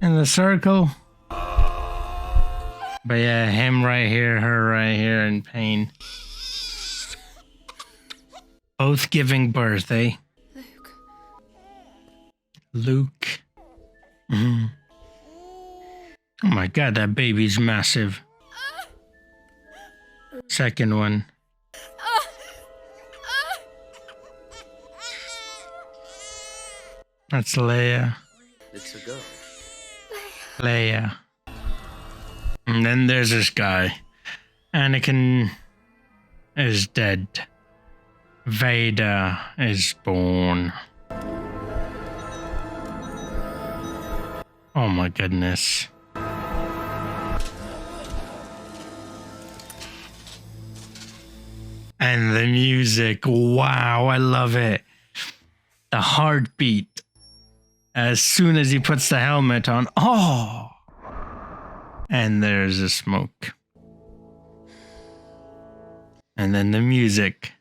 in the circle. But yeah, him right here, her right here in pain. Both giving birth, eh? Luke. Mm-hmm. Oh my god, that baby's massive. Second one. That's Leia. It's a girl. Leia. And then there's this guy. Anakin is dead. Vader is born. Oh my goodness. And the music, wow, I love it. The heartbeat. As soon as he puts the helmet on, oh! And there's the smoke. And then the music.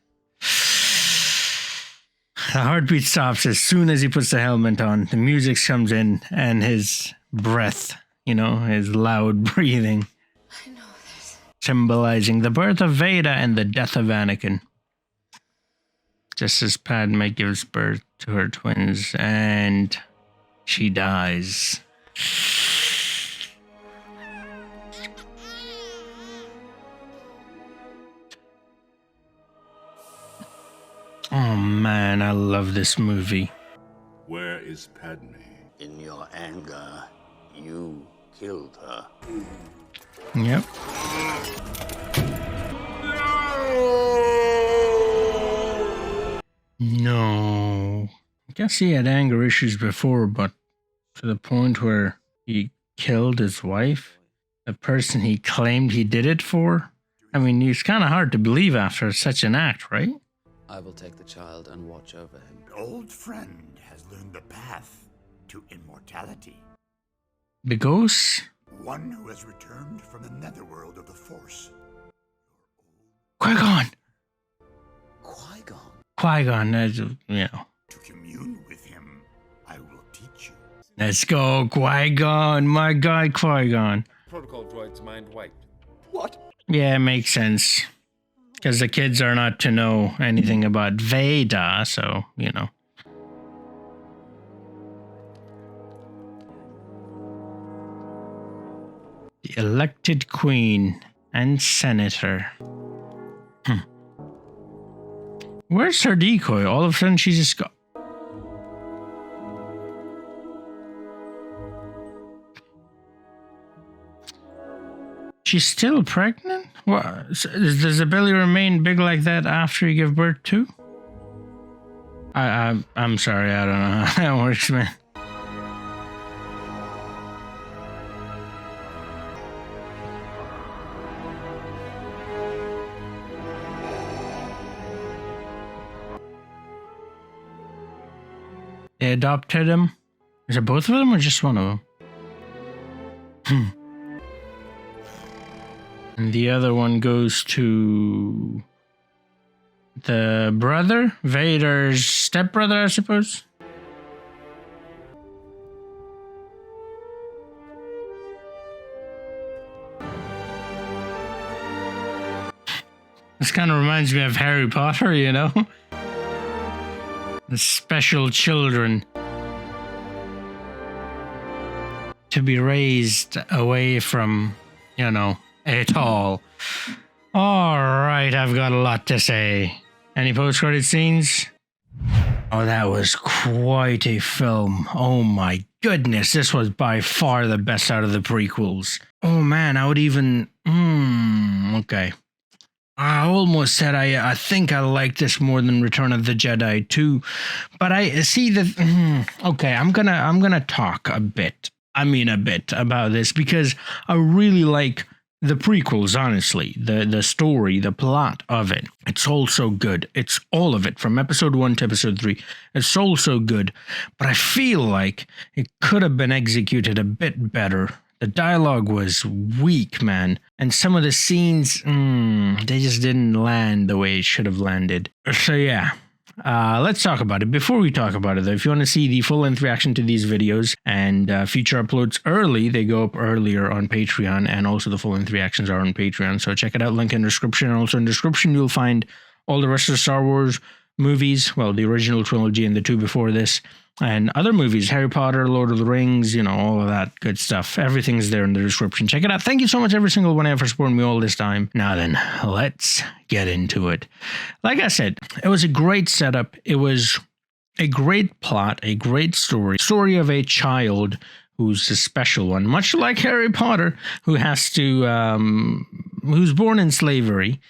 The heartbeat stops as soon as he puts the helmet on. The music comes in and his breath, his loud breathing. I know this. Symbolizing the birth of Vader and the death of Anakin. Just as Padme gives birth to her twins and she dies. Oh man, I love this movie. Where is Padme? In your anger, you killed her. Yep. No. I guess he had anger issues before, but to the point where he killed his wife, the person he claimed he did it for. I mean, it's kind of hard to believe after such an act, right? I will take the child and watch over him. An old friend has learned the path to immortality. The ghost? One who has returned from the netherworld of the Force. Qui-Gon! Qui-Gon? Qui-Gon, To commune with him, I will teach you. Let's go, Qui-Gon, my guy Qui-Gon. Protocol droid's mind wiped. What? Yeah, it makes sense. Because the kids are not to know anything about Vader, so, The elected queen and senator. Where's her decoy? All of a sudden she just got... She's still pregnant? What? Does the belly remain big like that after you give birth too? I'm sorry, I don't know how that works, man. They adopted him? Is it both of them or just one of them? And the other one goes to the brother, Vader's stepbrother, I suppose. This kind of reminds me of Harry Potter, The special children to be raised away from, it all. All right, I've got a lot to say. Any post-credit scenes? Oh, that was quite a film. Oh my goodness, this was by far the best out of the prequels. Oh man, I would even... okay. I almost said I think I like this more than Return of the Jedi 2, but I see that... okay, I'm gonna talk a bit about this because I really like the prequels, honestly. The story, the plot of it. It's all so good. It's all of it, from episode 1 to episode 3. It's all so good, but I feel like it could have been executed a bit better. The dialogue was weak, man. And some of the scenes, they just didn't land the way it should have landed. So yeah, let's talk about it. Before we talk about it, though, if you want to see the full-length reaction to these videos and future uploads early, they go up earlier on Patreon, and also the full-length reactions are on Patreon. So check it out, link in the description. And also in the description, you'll find all the rest of the Star Wars movies, well, the original trilogy and the two before this, and other movies, Harry Potter, Lord of the Rings, you know, all of that good stuff. Everything's there in the description. Check it out. Thank you so much, every single one of you, for supporting me all this time. Now then, let's get into it. Like I said, it was a great setup. It was a great plot, a great story of a child who's a special one, much like Harry Potter, who has to, who's born in slavery.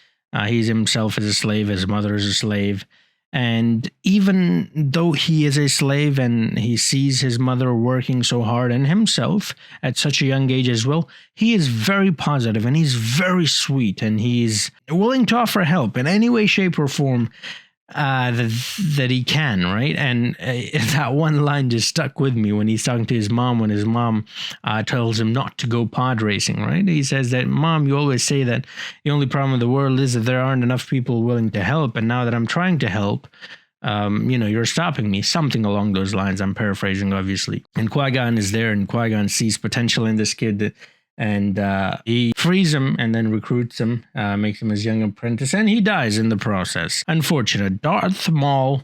He's himself is a slave, his mother is a slave. And even though he is a slave and he sees his mother working so hard and himself at such a young age as well, he is very positive and he's very sweet and he's willing to offer help in any way, shape, or form that he can, right? And that one line just stuck with me when he's talking to his mom, when his mom tells him not to go pod racing, right? He says that, Mom, you always say that the only problem in the world is that there aren't enough people willing to help, and now that I'm trying to help, you know, you're stopping me. Something along those lines. I'm paraphrasing, obviously. And Qui-Gon is there, and Qui-Gon sees potential in this kid, and he frees him and then recruits him, makes him his young apprentice, and he dies in the process. Unfortunate. Darth Maul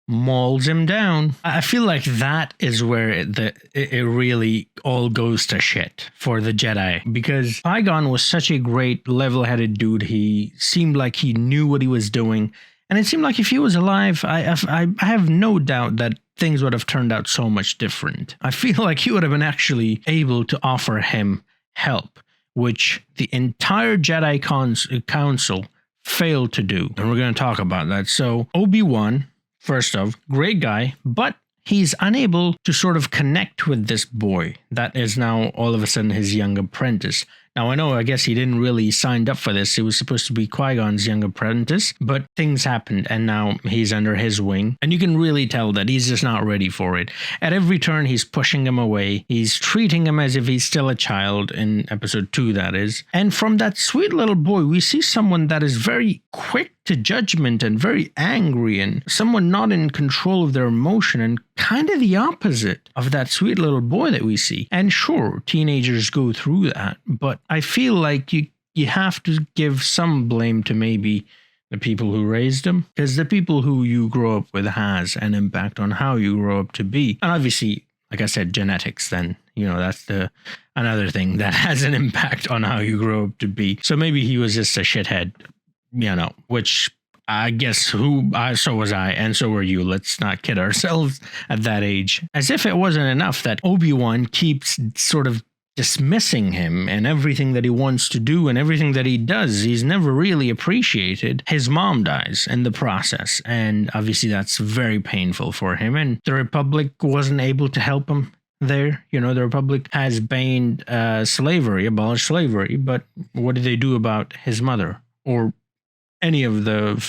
mauls him down. I feel like that is where it really all goes to shit for the Jedi, because Qui-Gon was such a great level-headed dude. He seemed like he knew what he was doing, and it seemed like if he was alive, I have no doubt that things would have turned out so much different. I feel like he would have been actually able to offer him help, which the entire Jedi Council failed to do. And we're going to talk about that. So Obi-Wan, first off, great guy, but he's unable to sort of connect with this boy that is now all of a sudden his young apprentice. Now, I guess he didn't really sign up for this. He was supposed to be Qui-Gon's young apprentice, but things happened, and now he's under his wing. And you can really tell that he's just not ready for it. At every turn, he's pushing him away. He's treating him as if he's still a child, in episode 2, that is. And from that sweet little boy, we see someone that is very quick to judgment and very angry, and someone not in control of their emotion, and kind of the opposite of that sweet little boy that we see. And sure, teenagers go through that, but I feel like you have to give some blame to maybe the people who raised them, because the people who you grow up with has an impact on how you grow up to be. And obviously, like I said, genetics, then, you know, that's another thing that has an impact on how you grow up to be. So maybe he was just a shithead, you know, which I guess so was I, and so were you. Let's not kid ourselves at that age. As if it wasn't enough that Obi-Wan keeps sort of dismissing him and everything that he wants to do and everything that he does. He's never really appreciated. His mom dies in the process, and obviously that's very painful for him, and the Republic wasn't able to help him there. You know, the Republic has banned slavery, abolished slavery, but what did they do about his mother or any of the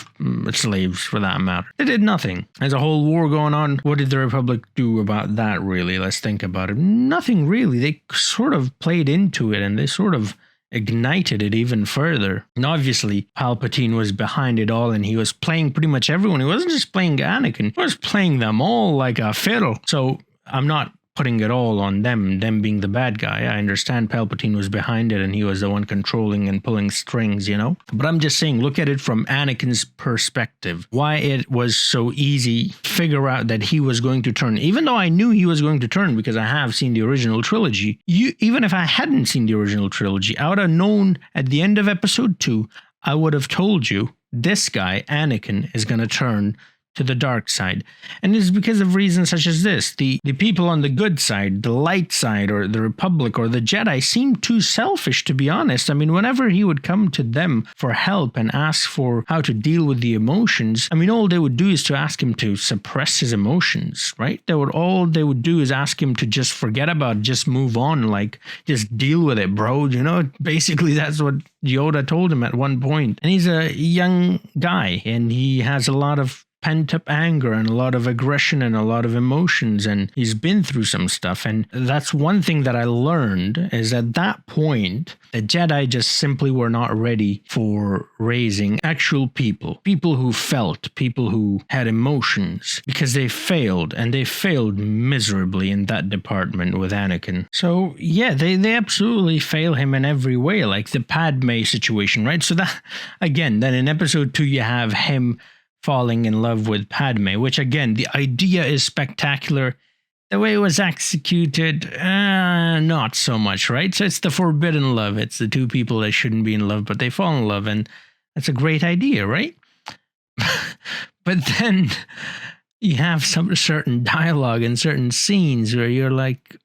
slaves for that matter? They did nothing. There's a whole war going on. What did the Republic do about that, really? Let's think about it. Nothing really. They sort of played into it and they sort of ignited it even further. And obviously, Palpatine was behind it all, and he was playing pretty much everyone. He wasn't just playing Anakin. He was playing them all like a fiddle. So I'm not putting it all on them being the bad guy. I understand Palpatine was behind it and he was the one controlling and pulling strings, you know? But I'm just saying, look at it from Anakin's perspective. Why it was so easy to figure out that he was going to turn. Even though I knew he was going to turn because I have seen the original trilogy, even if I hadn't seen the original trilogy, I would have known at the end of episode 2, I would have told you this guy, Anakin, is going to turn to the dark side. And it's because of reasons such as this. The people on the good side, the light side, or the Republic, or the Jedi seem too selfish, to be honest. I mean, whenever he would come to them for help and ask for how to deal with the emotions, I mean, all they would do is to ask him to suppress his emotions, right? All they would do is ask him to just forget about it, just move on, like, just deal with it, bro. You know, basically that's what Yoda told him at one point. And he's a young guy, and he has a lot of pent up anger and a lot of aggression and a lot of emotions, and he's been through some stuff. And that's one thing that I learned, is at that point the Jedi just simply were not ready for raising actual people who felt, people who had emotions, because they failed, and they failed miserably in that department with Anakin. So yeah, they absolutely fail him in every way, like the Padme situation, right? So that, again, then in episode 2 you have him falling in love with Padme, which again, the idea is spectacular. The way it was executed, not so much, right? So it's the forbidden love. It's the two people that shouldn't be in love, but they fall in love, and that's a great idea, right? But then you have some certain dialogue and certain scenes where you're like,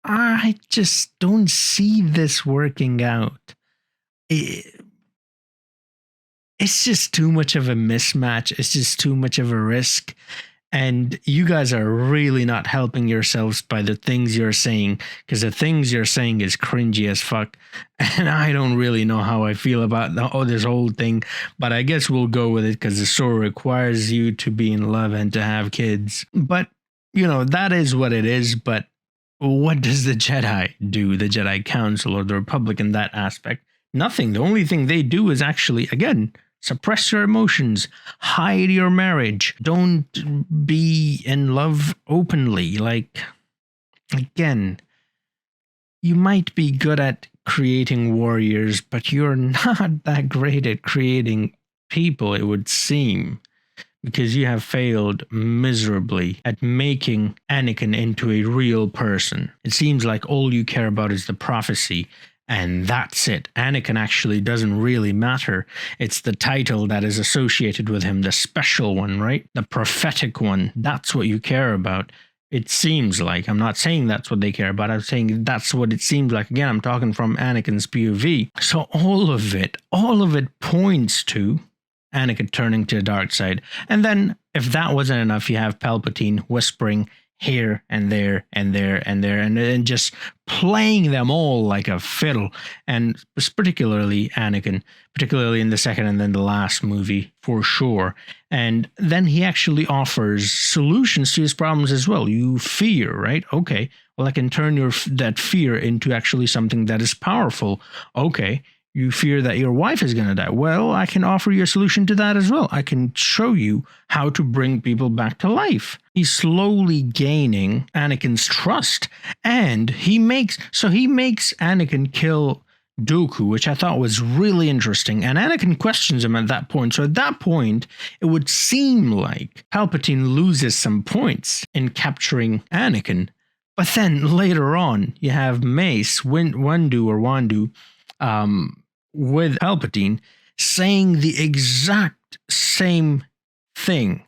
I just don't see this working out. It's just too much of a mismatch. It's just too much of a risk. And you guys are really not helping yourselves by the things you're saying, because the things you're saying is cringy as fuck. And I don't really know how I feel about this whole thing, but I guess we'll go with it because the story requires you to be in love and to have kids. But, you know, that is what it is. But what does the Jedi do, the Jedi Council or the Republic in that aspect? Nothing. The only thing they do is actually, again, suppress your emotions, hide your marriage, don't be in love openly. Like, again, you might be good at creating warriors, but you're not that great at creating people, it would seem, because you have failed miserably at making Anakin into a real person. It seems like all you care about is the prophecy, and that's it. Anakin actually doesn't really matter. It's the title that is associated with him, the special one, right? The prophetic one. That's what you care about. It seems like. I'm not saying that's what they care about. I'm saying that's what it seems like. Again, I'm talking from Anakin's POV. So all of it points to Anakin turning to the dark side. And then, if that wasn't enough, you have Palpatine whispering here and there and there and there, and then just playing them all like a fiddle. And particularly Anakin, particularly in the second and then the last movie, for sure. And then he actually offers solutions to his problems as well. You fear, right? Okay, well, I can turn that fear into actually something that is powerful. Okay, you fear that your wife is going to die. Well, I can offer you a solution to that as well. I can show you how to bring people back to life. He's slowly gaining Anakin's trust, and he makes Anakin kill Dooku, which I thought was really interesting. And Anakin questions him at that point. So at that point, it would seem like Palpatine loses some points in capturing Anakin. But then later on, you have Mace Windu with Palpatine saying the exact same thing,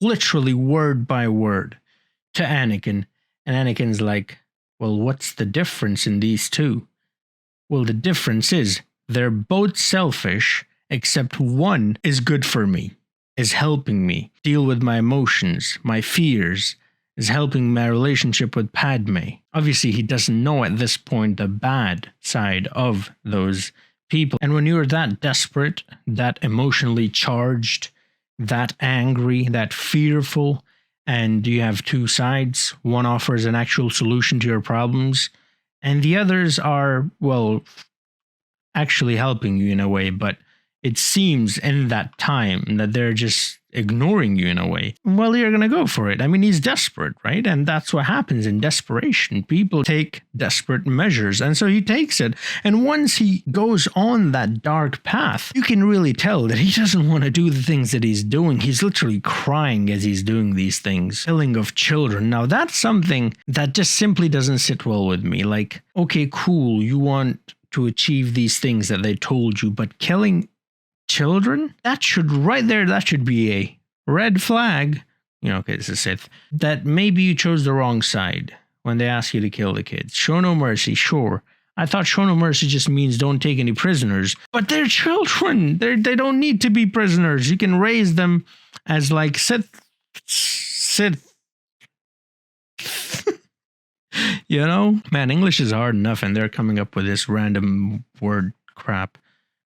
literally word by word, to Anakin. And Anakin's like, well, what's the difference in these two? Well, the difference is they're both selfish, except one is good for me, is helping me deal with my emotions, my fears, is helping my relationship with Padme. Obviously, he doesn't know at this point the bad side of those people. And when you're that desperate, that emotionally charged, that angry, that fearful, and you have two sides, one offers an actual solution to your problems, and the others are, well, actually helping you in a way, but it seems in that time that they're just ignoring you in a way. Well, you're going to go for it. I mean, he's desperate, right? And that's what happens in desperation. People take desperate measures, and so he takes it. And once he goes on that dark path, you can really tell that he doesn't want to do the things that he's doing. He's literally crying as he's doing these things. Killing of children. Now, that's something that just simply doesn't sit well with me. Like, okay, cool, you want to achieve these things that they told you, but killing children? That should be a red flag. You know, okay, it's a Sith. That maybe you chose the wrong side when they ask you to kill the kids. Show no mercy, sure. I thought show no mercy just means don't take any prisoners. But they're children. They don't need to be prisoners. You can raise them as like Sith. You know? Man, English is hard enough, and they're coming up with this random word crap.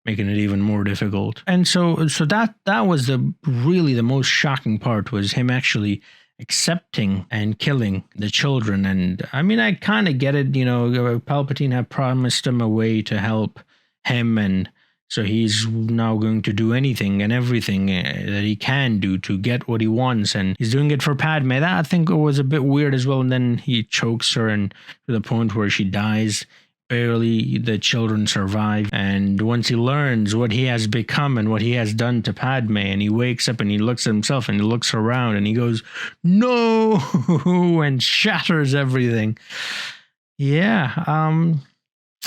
making it even more difficult. And so that was really the most shocking part, was him actually accepting and killing the children. And I mean, I kind of get it, Palpatine had promised him a way to help him, and so he's now going to do anything and everything that he can do to get what he wants, and he's doing it for Padme. That, I think, was a bit weird as well. And then he chokes her, and to the point where she dies. Barely the children survive, and once he learns what he has become and what he has done to Padme, and he wakes up and he looks at himself and he looks around and he goes, "No!" and shatters everything. Yeah,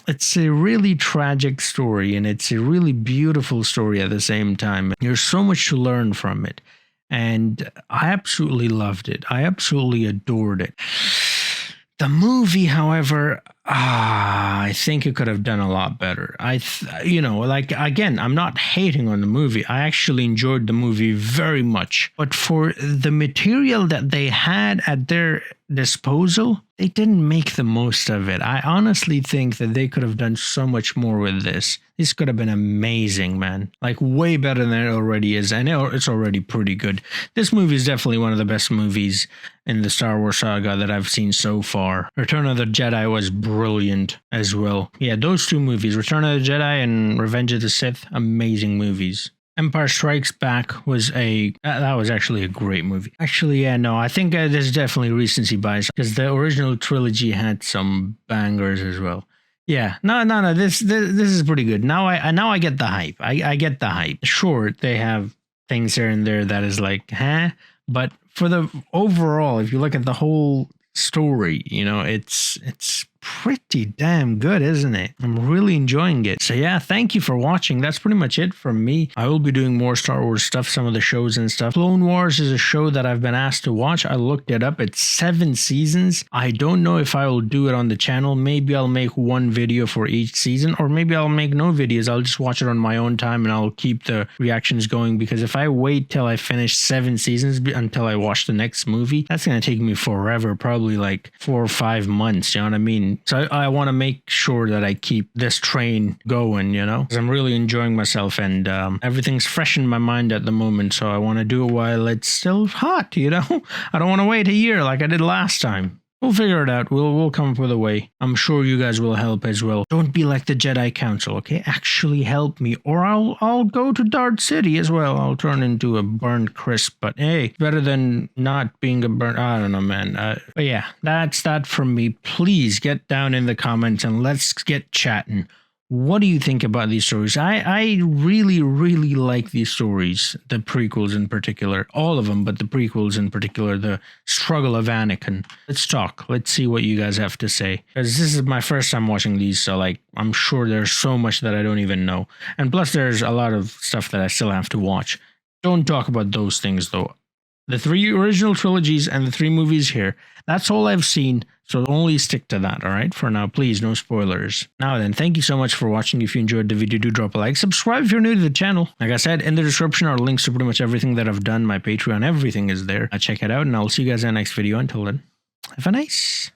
it's a really tragic story, and it's a really beautiful story at the same time. There's so much to learn from it, and I absolutely loved it. I absolutely adored it. The movie, however, I think it could have done a lot better. Again, I'm not hating on the movie. I actually enjoyed the movie very much. But for the material that they had at their disposal, they didn't make the most of it. I honestly think that they could have done so much more with this. This could have been amazing, man. Like, way better than it already is. I know it's already pretty good. This movie is definitely one of the best movies in the Star Wars saga that I've seen so far. Return of the Jedi was brilliant as well. Yeah, those two movies, Return of the Jedi and Revenge of the Sith, amazing movies. Empire Strikes Back was that was actually a great movie. Actually, yeah, no, I think there's definitely recency bias, because the original trilogy had some bangers as well. Yeah, no, this is pretty good. Now I get the hype. I get the hype. Sure, they have things here and there that is like, huh? But for the overall, if you look at the whole story, it's pretty damn good, isn't it? I'm really enjoying it. So yeah, thank you for watching. That's pretty much it from me. I will be doing more Star Wars stuff, some of the shows and stuff. Clone Wars is a show that I've been asked to watch. I looked it up. It's 7 seasons. I don't know if I will do it on the channel. Maybe I'll make one video for each season, or maybe I'll make no videos. I'll just watch it on my own time, and I'll keep the reactions going, because if I wait till I finish 7 seasons until I watch the next movie, that's going to take me forever, probably like 4 or 5 months, you know what I mean? So I want to make sure that I keep this train going, because I'm really enjoying myself, and everything's fresh in my mind at the moment, so I want to do it while it's still hot, I don't want to wait a year like I did last time. We'll figure it out. We'll come up with a way. I'm sure you guys will help as well. Don't be like the Jedi Council, okay? Actually help me, or I'll go to Dart City as well. I'll turn into a burnt crisp, but hey, better than not being a burnt. I don't know, man. But yeah, that's that from me. Please get down in the comments and let's get chatting. What do you think about these stories? I really, really like these stories, the prequels in particular, all of them, but the prequels in particular, the struggle of Anakin. Let's talk. Let's see what you guys have to say, because this is my first time watching these, so I'm sure there's so much that I don't even know. And plus there's a lot of stuff that I still have to watch. Don't talk about those things though. The 3 original trilogies and the 3 movies here, that's all I've seen, so only stick to that, alright? For now, please, no spoilers. Now then, thank you so much for watching. If you enjoyed the video, do drop a like. Subscribe if you're new to the channel. Like I said, in the description are links to pretty much everything that I've done. My Patreon, everything is there. Check it out, and I'll see you guys in the next video. Until then, have a nice